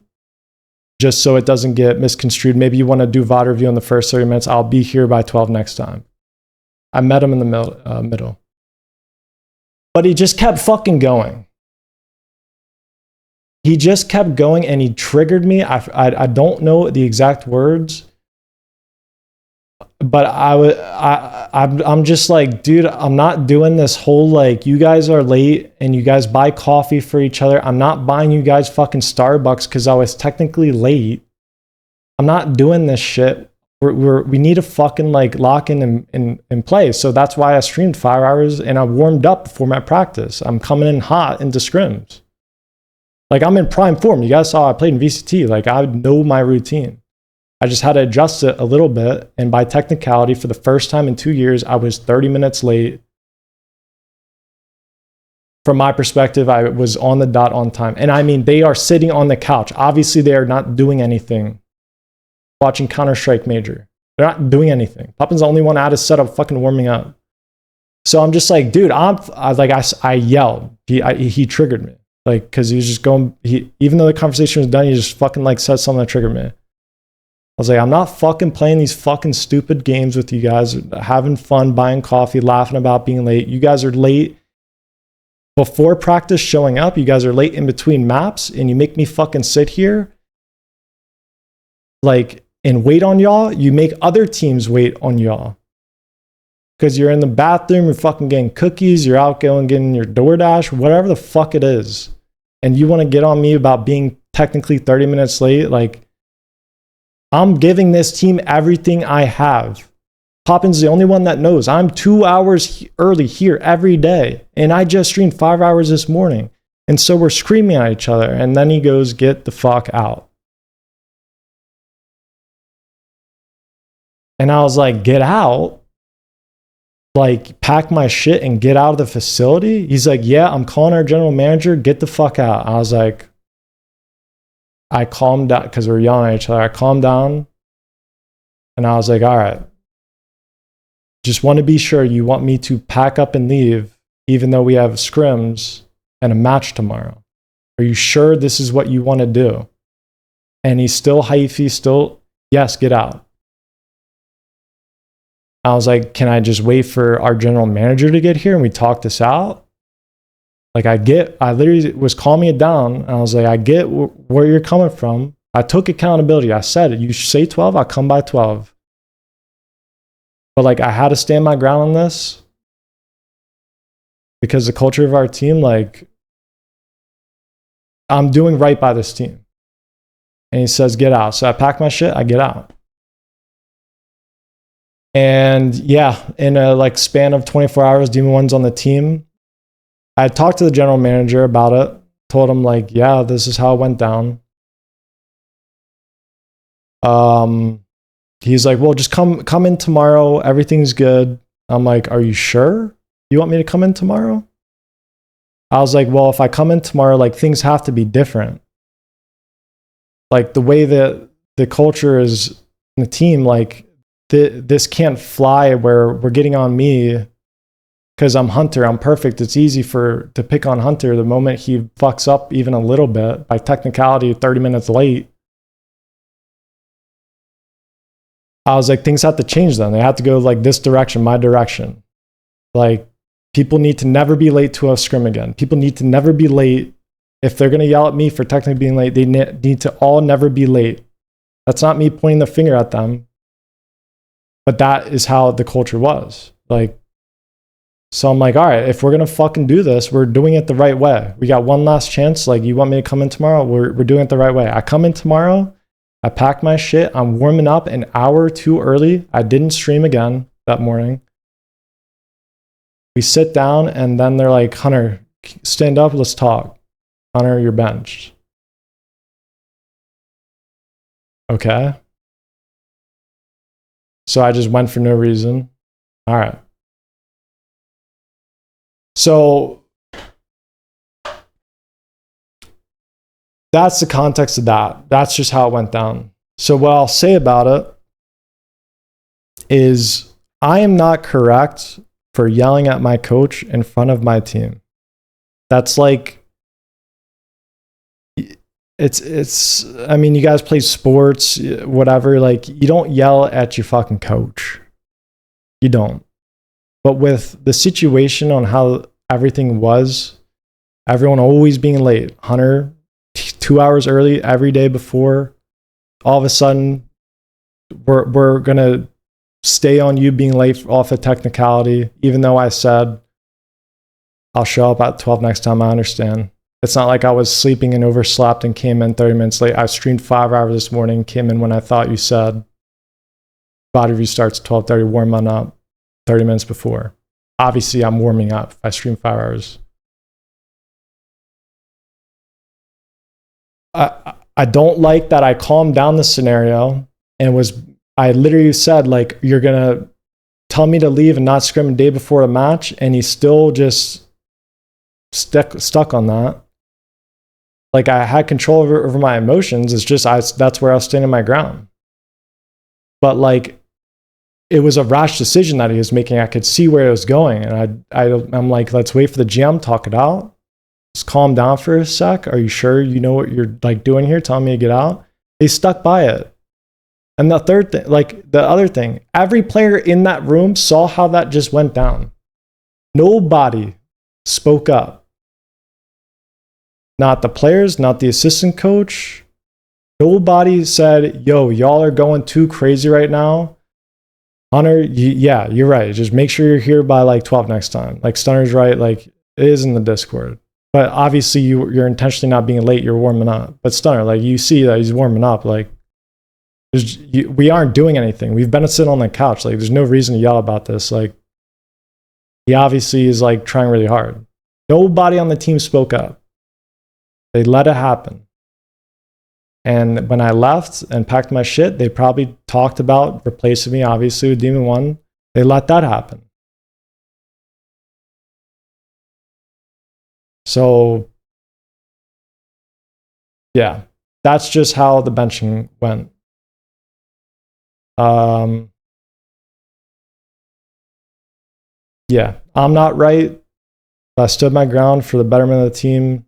just so it doesn't get misconstrued. Maybe you want to do VOD review in the first 30 minutes. I'll be here by 12 next time. I met him in the middle. But he just kept fucking going. He just kept going, and he triggered me. I don't know the exact words, but I'm just like, dude, I'm not doing this whole like, you guys are late and you guys buy coffee for each other. I'm not buying you guys fucking Starbucks because I was technically late. I'm not doing this shit. We need to fucking like lock in and play. So that's why I streamed 5 hours and I warmed up before my practice. I'm coming in hot into scrims. Like, I'm in prime form. You guys saw I played in VCT. Like, I know my routine. I just had to adjust it a little bit. And by technicality, for the first time in 2 years, I was 30 minutes late. From my perspective, I was on the dot on time. And I mean, they are sitting on the couch. Obviously, they are not doing anything. Watching Counter-Strike Major. They're not doing anything. Poppin's the only one out of setup fucking warming up. So I'm just like, dude, I yelled. He triggered me. Like, because he was just going, even though the conversation was done, he just fucking like said something that triggered me. I was like, I'm not fucking playing these fucking stupid games with you guys, having fun, buying coffee, laughing about being late. You guys are late before practice showing up. You guys are late in between maps, and you make me fucking sit here like and wait on y'all. You make other teams wait on y'all. Because you're in the bathroom, you're fucking getting cookies, you're out going getting your DoorDash, whatever the fuck it is. And you want to get on me about being technically 30 minutes late? Like, I'm giving this team everything I have. Poppin's the only one that knows. I'm 2 hours early here every day. And I just streamed 5 hours this morning. And so we're screaming at each other. And then he goes, get the fuck out. And I was like, get out? Like, pack my shit and get out of the facility? He's like, yeah, I'm calling our general manager, get the fuck out. I was like, I calmed down because we were yelling at each other. I calmed down and I was like, all right, just want to be sure you want me to pack up and leave even though we have scrims and a match tomorrow. Are you sure this is what you want to do? And he's still hyphy, still, yes, get out. I was like, can I just wait for our general manager to get here and we talk this out? Like I literally was calming it down. And I was like, I get where you're coming from. I took accountability. I said it. You say 12, I'll come by 12. But like I had to stand my ground on this because the culture of our team, like I'm doing right by this team. And he says, get out. So I pack my shit, I get out. And yeah, in a like span of 24 hours, Demon One's on the team. I talked to the general manager about it, told him like, yeah, this is how it went down. He's like, well, just come in tomorrow. Everything's good. I'm like, are you sure you want me to come in tomorrow? I was like, well, if I come in tomorrow, like things have to be different. Like the way that the culture is in the team, like this can't fly where we're getting on me because I'm Hunter. I'm perfect. It's easy to pick on Hunter the moment he fucks up even a little bit by technicality 30 minutes late. I was like, things have to change then. They have to go like this direction, my direction. Like people need to never be late to a scrim again. People need to never be late. If they're going to yell at me for technically being late, they need to all never be late. That's not me pointing the finger at them. But that is how the culture was. Like, so I'm like, all right, if we're going to fucking do this, we're doing it the right way. We got one last chance. Like, you want me to come in tomorrow? We're doing it the right way. I come in tomorrow. I pack my shit. I'm warming up an hour or two early. I didn't stream again that morning. We sit down and then they're like, Hunter, stand up. Let's talk. Hunter, you're benched. Okay. So I just went for no reason. All right. So that's the context of that. That's just how it went down. So what I'll say about it is I am not correct for yelling at my coach in front of my team. That's like, it's I mean, you guys play sports, whatever, like you don't yell at your fucking coach. You don't. But with the situation on how everything was, everyone always being late, Hunter 2 hours early every day before, all of a sudden we're gonna stay on you being late off a technicality, even though I said I'll show up at 12 next time. I understand. It's not like I was sleeping and overslept and came in 30 minutes late. I streamed 5 hours this morning, came in when I thought you said body restarts 12:30, warming up 30 minutes before. Obviously, I'm warming up. I stream 5 hours. I don't like that I calmed down the scenario and I literally said, like, you're going to tell me to leave and not scrim the day before a match, and he's still just stuck on that. Like, I had control over my emotions. It's just that's where I was standing my ground. But like, it was a rash decision that he was making. I could see where it was going, and I'm like, let's wait for the GM, talk it out. Just calm down for a sec. Are you sure you know what you're like doing here? Telling me to get out. They stuck by it. And the third thing, like the other thing, every player in that room saw how that just went down. Nobody spoke up. Not the players, not the assistant coach. Nobody said, yo, y'all are going too crazy right now. Hunter, yeah, you're right. Just make sure you're here by like 12 next time. Like Stunner's right. Like it is in the Discord. But obviously you're intentionally not being late. You're warming up. But Stunner, like you see that he's warming up. Like we aren't doing anything. We've been sitting on the couch. Like there's no reason to yell about this. Like he obviously is like trying really hard. Nobody on the team spoke up. They let it happen. And when I left and packed my shit, they probably talked about replacing me, obviously, with Demon 1. They let that happen. So, yeah, that's just how the benching went. Yeah, I'm not right. I stood my ground for the betterment of the team.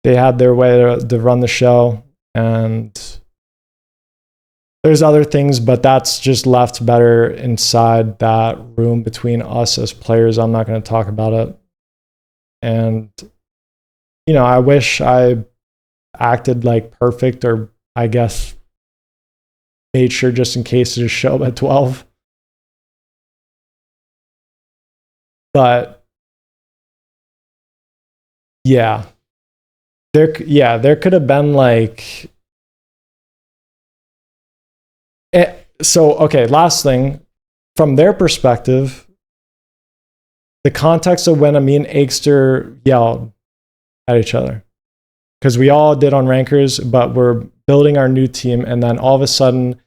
They had their way to run the show, and there's other things, but that's just left better inside that room between us as players. I'm not going to talk about it. And, you know, I wish I acted like perfect, or I guess made sure just in case to just show up at 12. But yeah, there could have been like, so okay, last thing, from their perspective, the context of when me and Aikster yelled at each other, because we all did on rankers, but we're building our new team, and then all of a sudden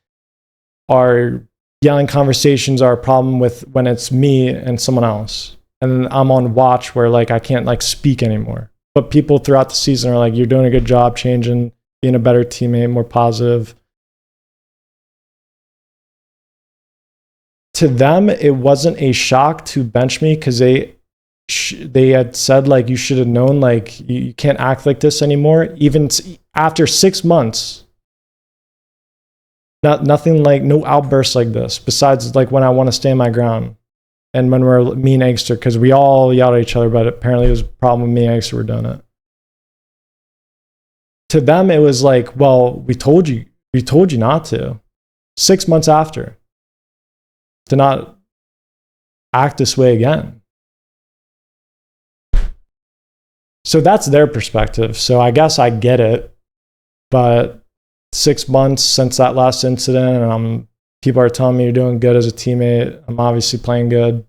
our yelling conversations are a problem with when it's me and someone else, and then I'm on watch where like I can't like speak anymore, but people throughout the season are like, you're doing a good job changing, being a better teammate, more positive. To them, it wasn't a shock to bench me, because they had said like, you should have known, like you can't act like this anymore. Even after 6 months, nothing like, no outbursts like this. Besides like when I want to stand my ground, and when we're me and Aikster, because we all yelled at each other, but apparently it was a problem with me and Aikster were doing it. To them, it was like, well, we told you not to. 6 months after, to not act this way again. So that's their perspective. So I guess I get it, but 6 months since that last incident, and people are telling me you're doing good as a teammate. I'm obviously playing good.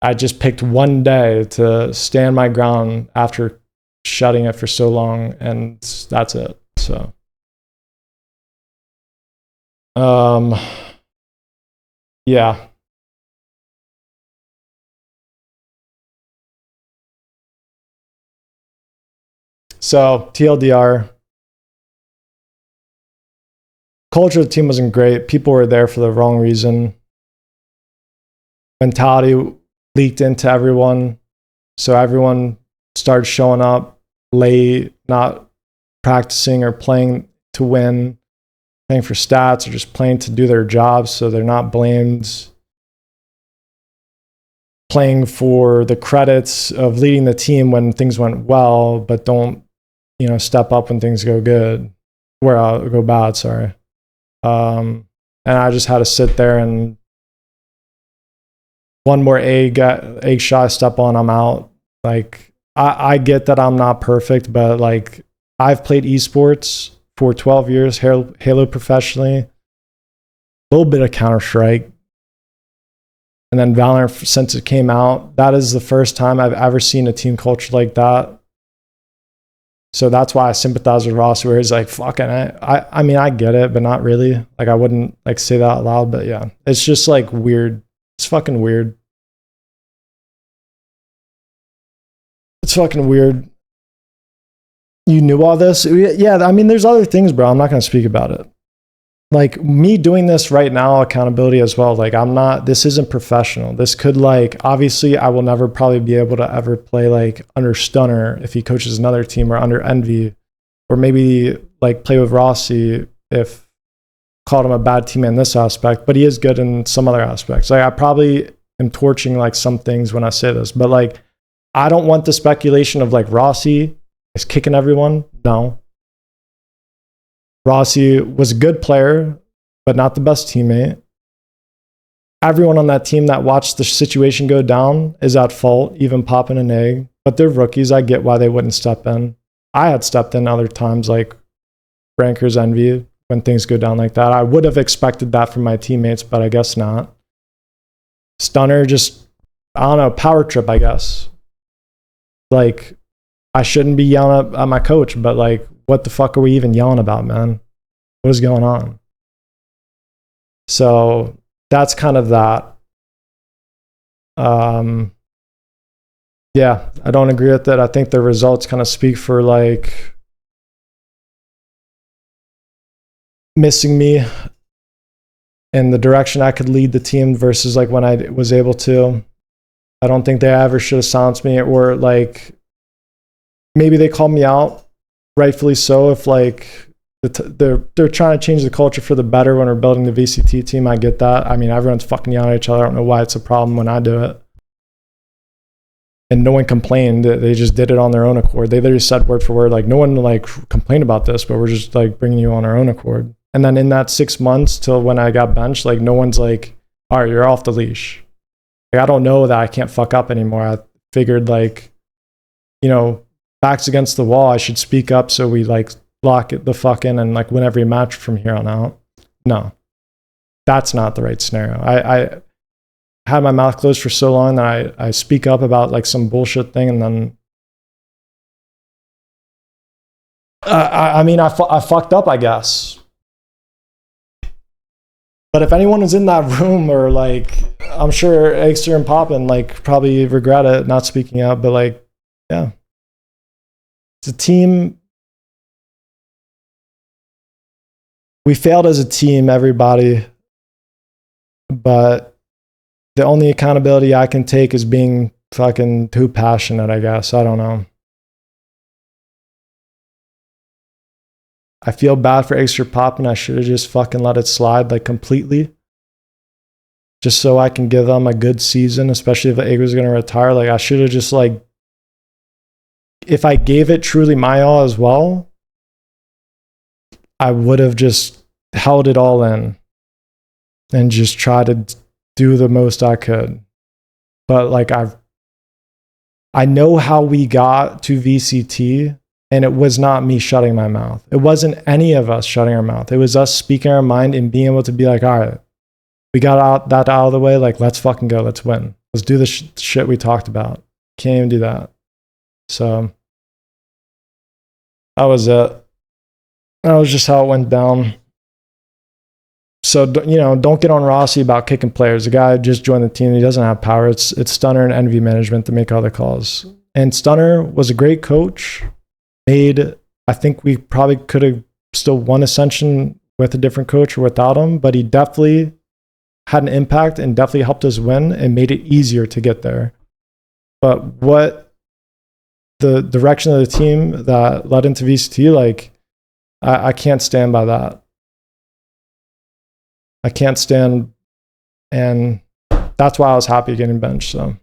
I just picked one day to stand my ground after shutting it for so long, and that's it. So, yeah. So TLDR, culture of the team wasn't great. People were there for the wrong reason. Mentality leaked into everyone. So everyone started showing up late, not practicing or playing to win, playing for stats, or just playing to do their jobs so they're not blamed. Playing for the credits of leading the team when things went well, but don't, step up when things go good, go bad, sorry. And I just had to sit there, and one more egg shot I step on, I'm out. Like, I get that I'm not perfect, but like, I've played esports for 12 years, Halo professionally, a little bit of Counter-Strike, and then Valorant since it came out. That is the first time I've ever seen a team culture like that. So that's why I sympathize with Ross, where he's like, fucking, I mean, I get it, but not really. Like, I wouldn't like say that out loud, but yeah, it's just like weird. It's fucking weird. It's fucking weird. You knew all this? Yeah, I mean, there's other things, bro. I'm not going to speak about it. Like, me doing this right now, accountability as well. Like, this isn't professional. This could, like, obviously I will never probably be able to ever play like under Stunner if he coaches another team, or under Envy, or maybe like play with Rossi if called him a bad teammate in this aspect, but he is good in some other aspects. Like, I probably am torching like some things when I say this, but like, I don't want the speculation of like Rossi is kicking everyone. No. Rossi was a good player, but not the best teammate. Everyone on that team that watched the situation go down is at fault, even popping an egg. But they're rookies. I get why they wouldn't step in. I had stepped in other times, like Rankers Envy, when things go down like that. I would have expected that from my teammates, but I guess not. Stunner just, I don't know, power trip, I guess. Like, I shouldn't be yelling at my coach, but like, what the fuck are we even yelling about, man? What is going on? So that's kind of that. Yeah, I don't agree with it. I think the results kind of speak for like missing me in the direction I could lead the team versus like when I was able to. I don't think they ever should have silenced me, or like maybe they called me out, rightfully so, if like they're trying to change the culture for the better when we're building the VCT team. I get that. I mean, everyone's fucking yelling at each other. I don't know why it's a problem when I do it. And no one complained. They just did it on their own accord. They literally said word for word, like, no one like complained about this, but we're just like bringing you on our own accord. And then in that 6 months till when I got benched, like no one's like, all right, you're off the leash. Like, I don't know that I can't fuck up anymore. I figured like, you know, backs against the wall, I should speak up so we like lock it the fuck in and like win every match from here on out. No, that's not the right scenario. I had my mouth closed for so long that I speak up about like some bullshit thing, and then I mean I fucked up, I guess. But if anyone was in that room, or like, I'm sure Exter and Poppin like probably regret it not speaking out, but like, yeah, it's a team. We failed as a team, everybody, but the only accountability I can take is being fucking too passionate, I guess. I don't know. I feel bad for Extra Poppin. I should have just fucking let it slide like completely. Just so I can give them a good season, especially if Egger's going to retire. Like, I should have just like, if I gave it truly my all as well, I would have just held it all in and just tried to do the most I could. But like, I know how we got to VCT, and it was not me shutting my mouth. It wasn't any of us shutting our mouth. It was us speaking our mind and being able to be like, all right, we got that out of the way. Like, let's fucking go. Let's win. Let's do the shit we talked about. Can't even do that. So that was it. That was just how it went down. So, you know, don't get on Rossi about kicking players. The guy just joined the team. He doesn't have power. It's Stunner and Envy management to make all the calls. And Stunner was a great coach. I think we probably could have still won Ascension with a different coach or without him, but he definitely had an impact and definitely helped us win and made it easier to get there. But what the direction of the team that led into VCT, like, I can't stand by that. I can't stand, and that's why I was happy getting benched. So,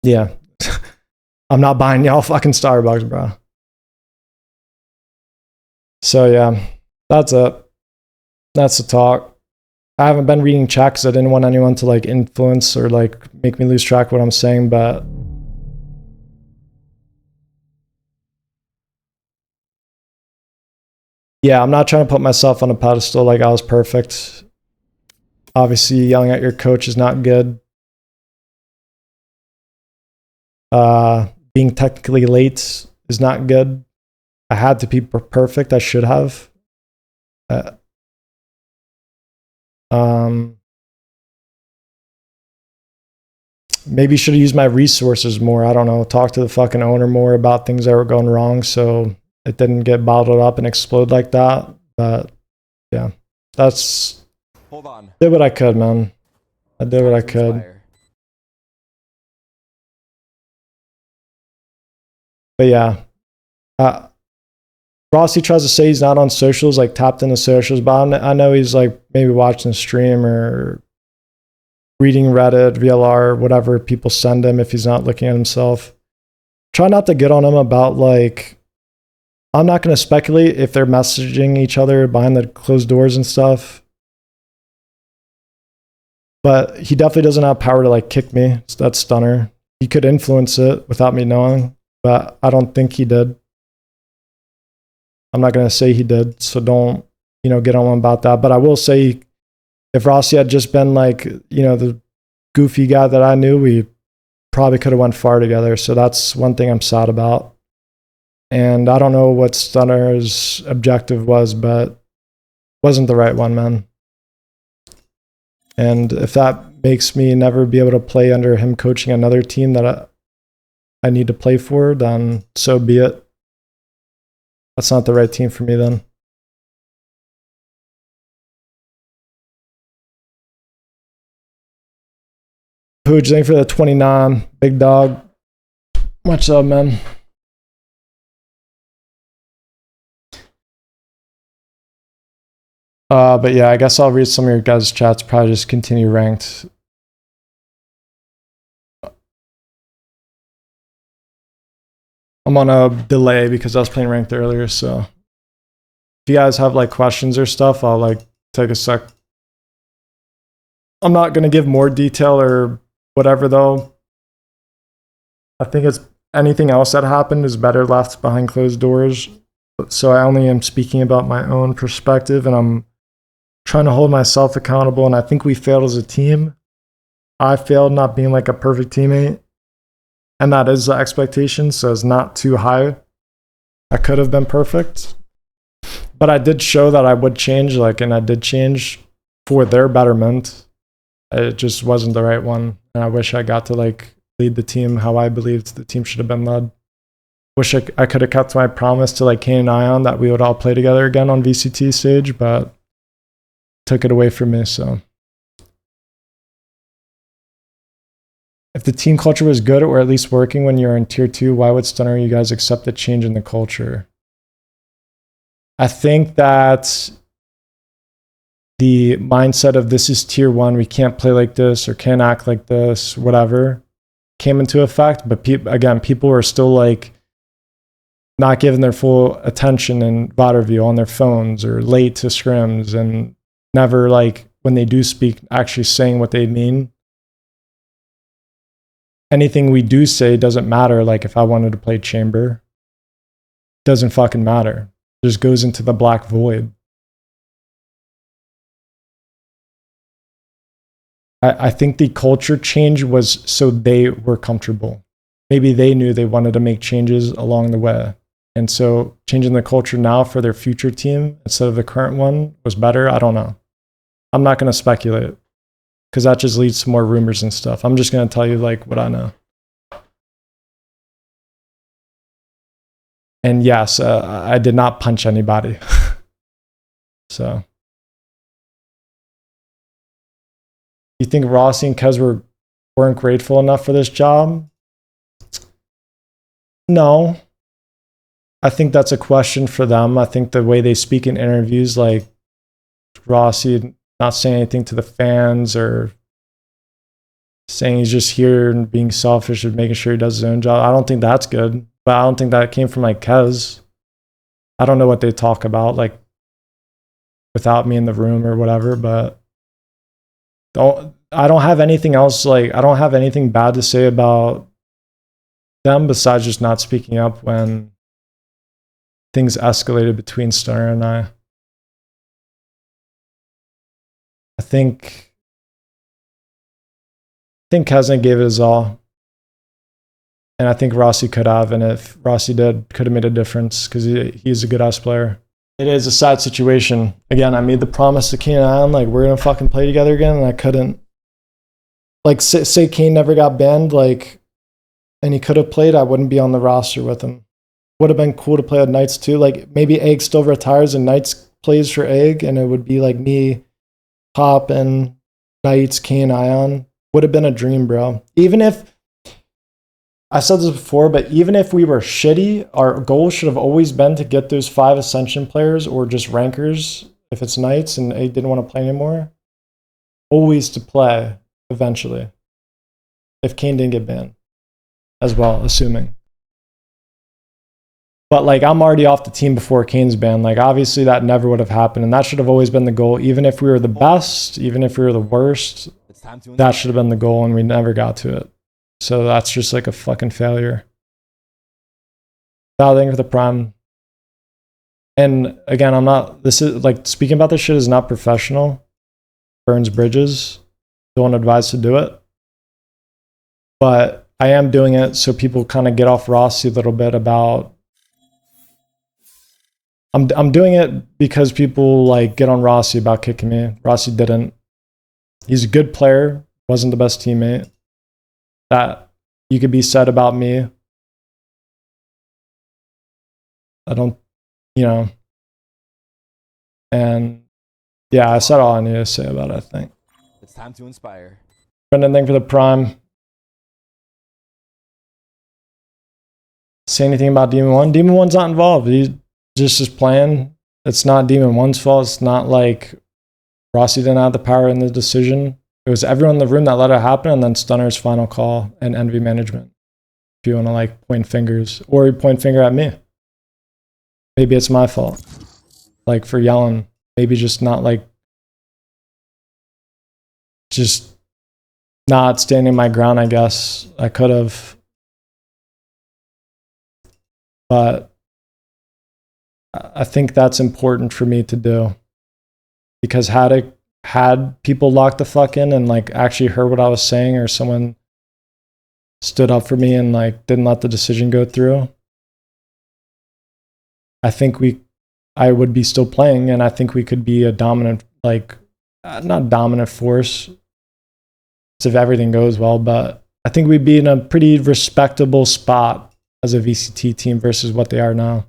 yeah, I'm not buying y'all fucking Starbucks, bro. So, yeah, that's it. That's the talk. I haven't been reading chat because I didn't want anyone to like influence or like make me lose track of what I'm saying, but yeah, I'm not trying to put myself on a pedestal like I was perfect. Obviously, yelling at your coach is not good. Being technically late is not good. I had to be perfect. I should have. Maybe should have used my resources more. I don't know. Talk to the fucking owner more about things that were going wrong, so it didn't get bottled up and explode like that. But yeah, that's. Hold on. Did what I could, man. I did what I could. But yeah, Rossi tries to say he's not on socials, like tapped into socials, but I know he's like maybe watching the stream or reading Reddit, VLR, whatever people send him if he's not looking at himself. Try not to get on him about like, I'm not going to speculate if they're messaging each other behind the closed doors and stuff. But he definitely doesn't have power to like kick me. That's Stunner. He could influence it without me knowing, but I don't think he did. I'm not going to say he did, so don't, you know, get on him about that. But I will say, if Rossi had just been like, you know, the goofy guy that I knew, we probably could have went far together. So that's one thing I'm sad about. And I don't know what Stunner's objective was, but wasn't the right one, man. And if that makes me never be able to play under him coaching another team that I need to play for, then so be it. That's not the right team for me then. Pooch, thank you for the 29. Big dog. Much love, man. But yeah, I guess I'll read some of your guys' chats. Probably just continue ranked. I'm on a delay because I was playing ranked earlier. So if you guys have like questions or stuff, I'll like take a sec. I'm not gonna give more detail or whatever though. I think it's anything else that happened is better left behind closed doors. So I only am speaking about my own perspective, and I'm trying to hold myself accountable. And I think we failed as a team. I failed not being like a perfect teammate, and that is the expectation. So it's not too high. I could have been perfect, but I did show that I would change. Like, and I did change for their betterment. It just wasn't the right one, and I wish I got to like lead the team how I believed the team should have been led. Wish I could have kept my promise to like Kane and Ion that we would all play together again on VCT stage, but took it away from me. So if the team culture was good or at least working when you're in tier 2, why would Stunner you guys accept a change in the culture? I think that the mindset of this is tier 1, we can't play like this or can't act like this, whatever, came into effect. But again, people are still like not giving their full attention in VOD review on their phones or late to scrims and never like when they do speak actually saying what they mean. Anything we do say doesn't matter. Like if I wanted to play chamber, doesn't fucking matter. It just goes into the black void. I think the culture change was so they were comfortable. Maybe they knew they wanted to make changes along the way. And so changing the culture now for their future team instead of the current one was better. I don't know. I'm not going to speculate because that just leads to more rumors and stuff. I'm just going to tell you like what I know. And yes, I did not punch anybody. So you think Rossi and Kez weren't grateful enough for this job? No. I think that's a question for them. I think the way they speak in interviews, like Rossi not saying anything to the fans or saying he's just here and being selfish and making sure he does his own job, I don't think that's good. But I don't think that came from like Kez. I don't know what they talk about, like without me in the room or whatever, but I don't have anything else, like I don't have anything bad to say about them besides just not speaking up when things escalated between Stunner and I. I think Kezan gave it his all. And I think Rossi could have, and if Rossi did, could have made a difference because he's a good ass player. It is a sad situation. Again, I made the promise to Kane and Ion, like we're gonna fucking play together again, and I couldn't. Like say Kane never got banned, like, and he could have played, I wouldn't be on the roster with him. Would have been cool to play with Knights too. Like maybe Egg still retires and Knights plays for Egg, and it would be like me, Pop, and Knights, Kane, Ion. Would have been a dream, bro. Even if I said this before, but even if we were shitty, our goal should have always been to get those 5 Ascension players or just rankers, if it's Knights and Egg didn't want to play anymore, always to play eventually. If Kane didn't get banned as well, assuming. But like I'm already off the team before Kane's banned. Like obviously that never would have happened, and that should have always been the goal. Even if we were the best, even if we were the worst, that should have been the goal, and we never got to it. So that's just like a fucking failure. Validating for the prime. And again, I'm not, this is like speaking about this shit is not professional. Burns bridges. Don't advise to do it. But I am doing it so people kind of get off Rossi a little bit about. I'm doing it because people like get on Rossi about kicking me. Rossi didn't. He's a good player. Wasn't the best teammate. That you could be said about me. I don't, and yeah, I said all I need to say about it, I think. It's time to inspire. Brendan, thank you for the prime. Say anything about Demon 1? Demon 1's not involved. He's just playing. It's not Demon One's fault. It's not like Rossi didn't have the power in the decision. It was everyone in the room that let it happen, and then Stunner's final call and Envy management. If you want to like point fingers, or point finger at me. Maybe it's my fault. Like for yelling, maybe just not like, just not standing my ground, I guess. I could have. But I think that's important for me to do. Because had people locked the fuck in and like actually heard what I was saying, or someone stood up for me and like didn't let the decision go through, I think I would be still playing, and I think we could be a dominant, like, not dominant force if everything goes well, but I think we'd be in a pretty respectable spot as a VCT team versus what they are now.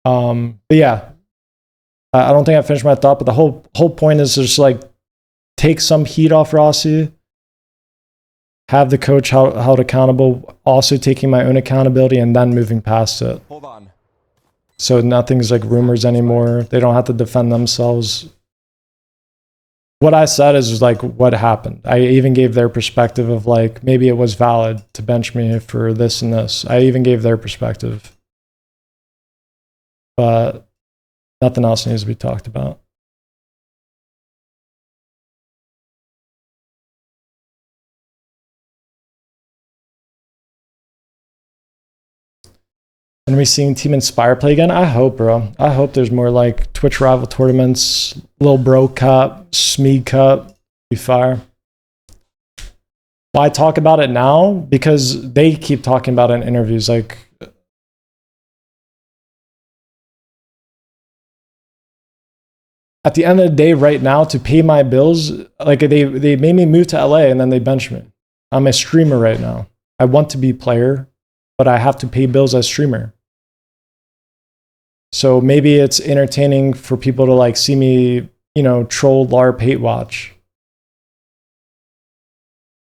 But yeah, I don't think I finished my thought, but the whole point is just like take some heat off Rossi, have the coach held accountable, also taking my own accountability, and then moving past it. Hold on. So nothing's like rumors anymore. They don't have to defend themselves. What I said is like what happened. I even gave their perspective of like maybe it was valid to bench me for this and this. I even gave their perspective. But nothing else needs to be talked about. And we seeing Team Inspire play again? I hope, bro. I hope there's more like Twitch rival tournaments, Lil Bro Cup, Smeed Cup, be fire. Why talk about it now? Because they keep talking about it in interviews. Like, at the end of the day, right now, to pay my bills, like they made me move to LA and then they benched me. I'm a streamer right now. I want to be player, but I have to pay bills as streamer. So maybe it's entertaining for people to like see me, you know, troll LARP hate watch.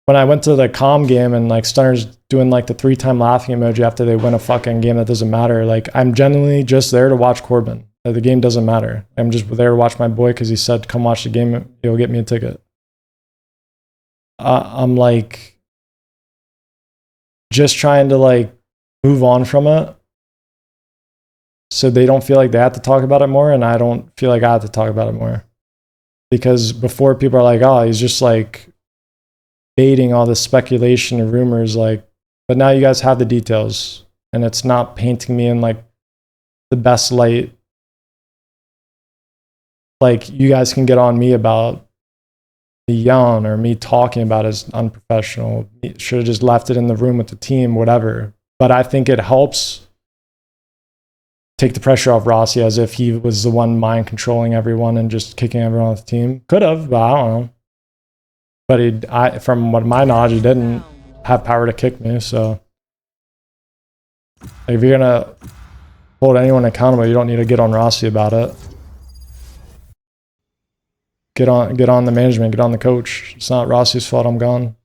When I went to the comm game and like Stunner's doing like the 3-time laughing emoji after they win a fucking game that doesn't matter, like I'm genuinely just there to watch Corbin. The game doesn't matter. I'm just there to watch my boy because he said, come watch the game, you'll get me a ticket. I'm like just trying to like move on from it so they don't feel like they have to talk about it more, and I don't feel like I have to talk about it more. Because before, people are like, oh, he's just like baiting all this speculation and rumors, like, but now you guys have the details and it's not painting me in like the best light. Like, you guys can get on me about me yelling or me talking about it as unprofessional. Should have just left it in the room with the team, whatever. But I think it helps take the pressure off Rossi, as if he was the one mind controlling everyone and just kicking everyone off the team. Could have, but I don't know. But from what my knowledge, he didn't have power to kick me. So if you're gonna hold anyone accountable, you don't need to get on Rossi about it. Get on the management, get on the coach. It's not Rossi's fault I'm gone.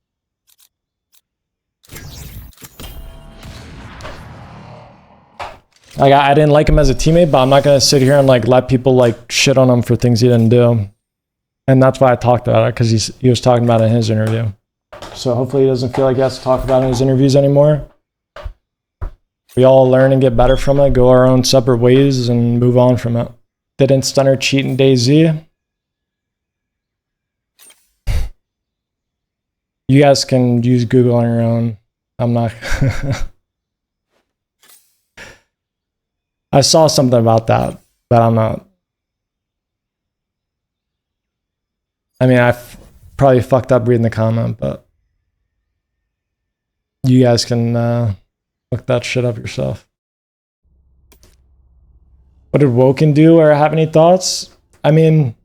Like, I didn't like him as a teammate, but I'm not gonna sit here and like let people like shit on him for things he didn't do. And that's why I talked about it, because he was talking about it in his interview. So hopefully he doesn't feel like he has to talk about it in his interviews anymore. We all learn and get better from it, go our own separate ways, and move on from it. Didn't Stunner cheat in DayZ? You guys can use Google on your own. I'm not. I saw something about that, but I'm not. I mean, I probably fucked up reading the comment, but you guys can look that shit up yourself. What did Woken do, or have any thoughts? I mean,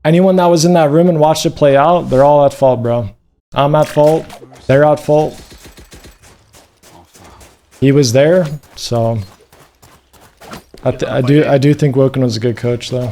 anyone that was in that room and watched it play out, they're all at fault, bro. I'm at fault. They're at fault. He was there, so I do think Woken was a good coach, though.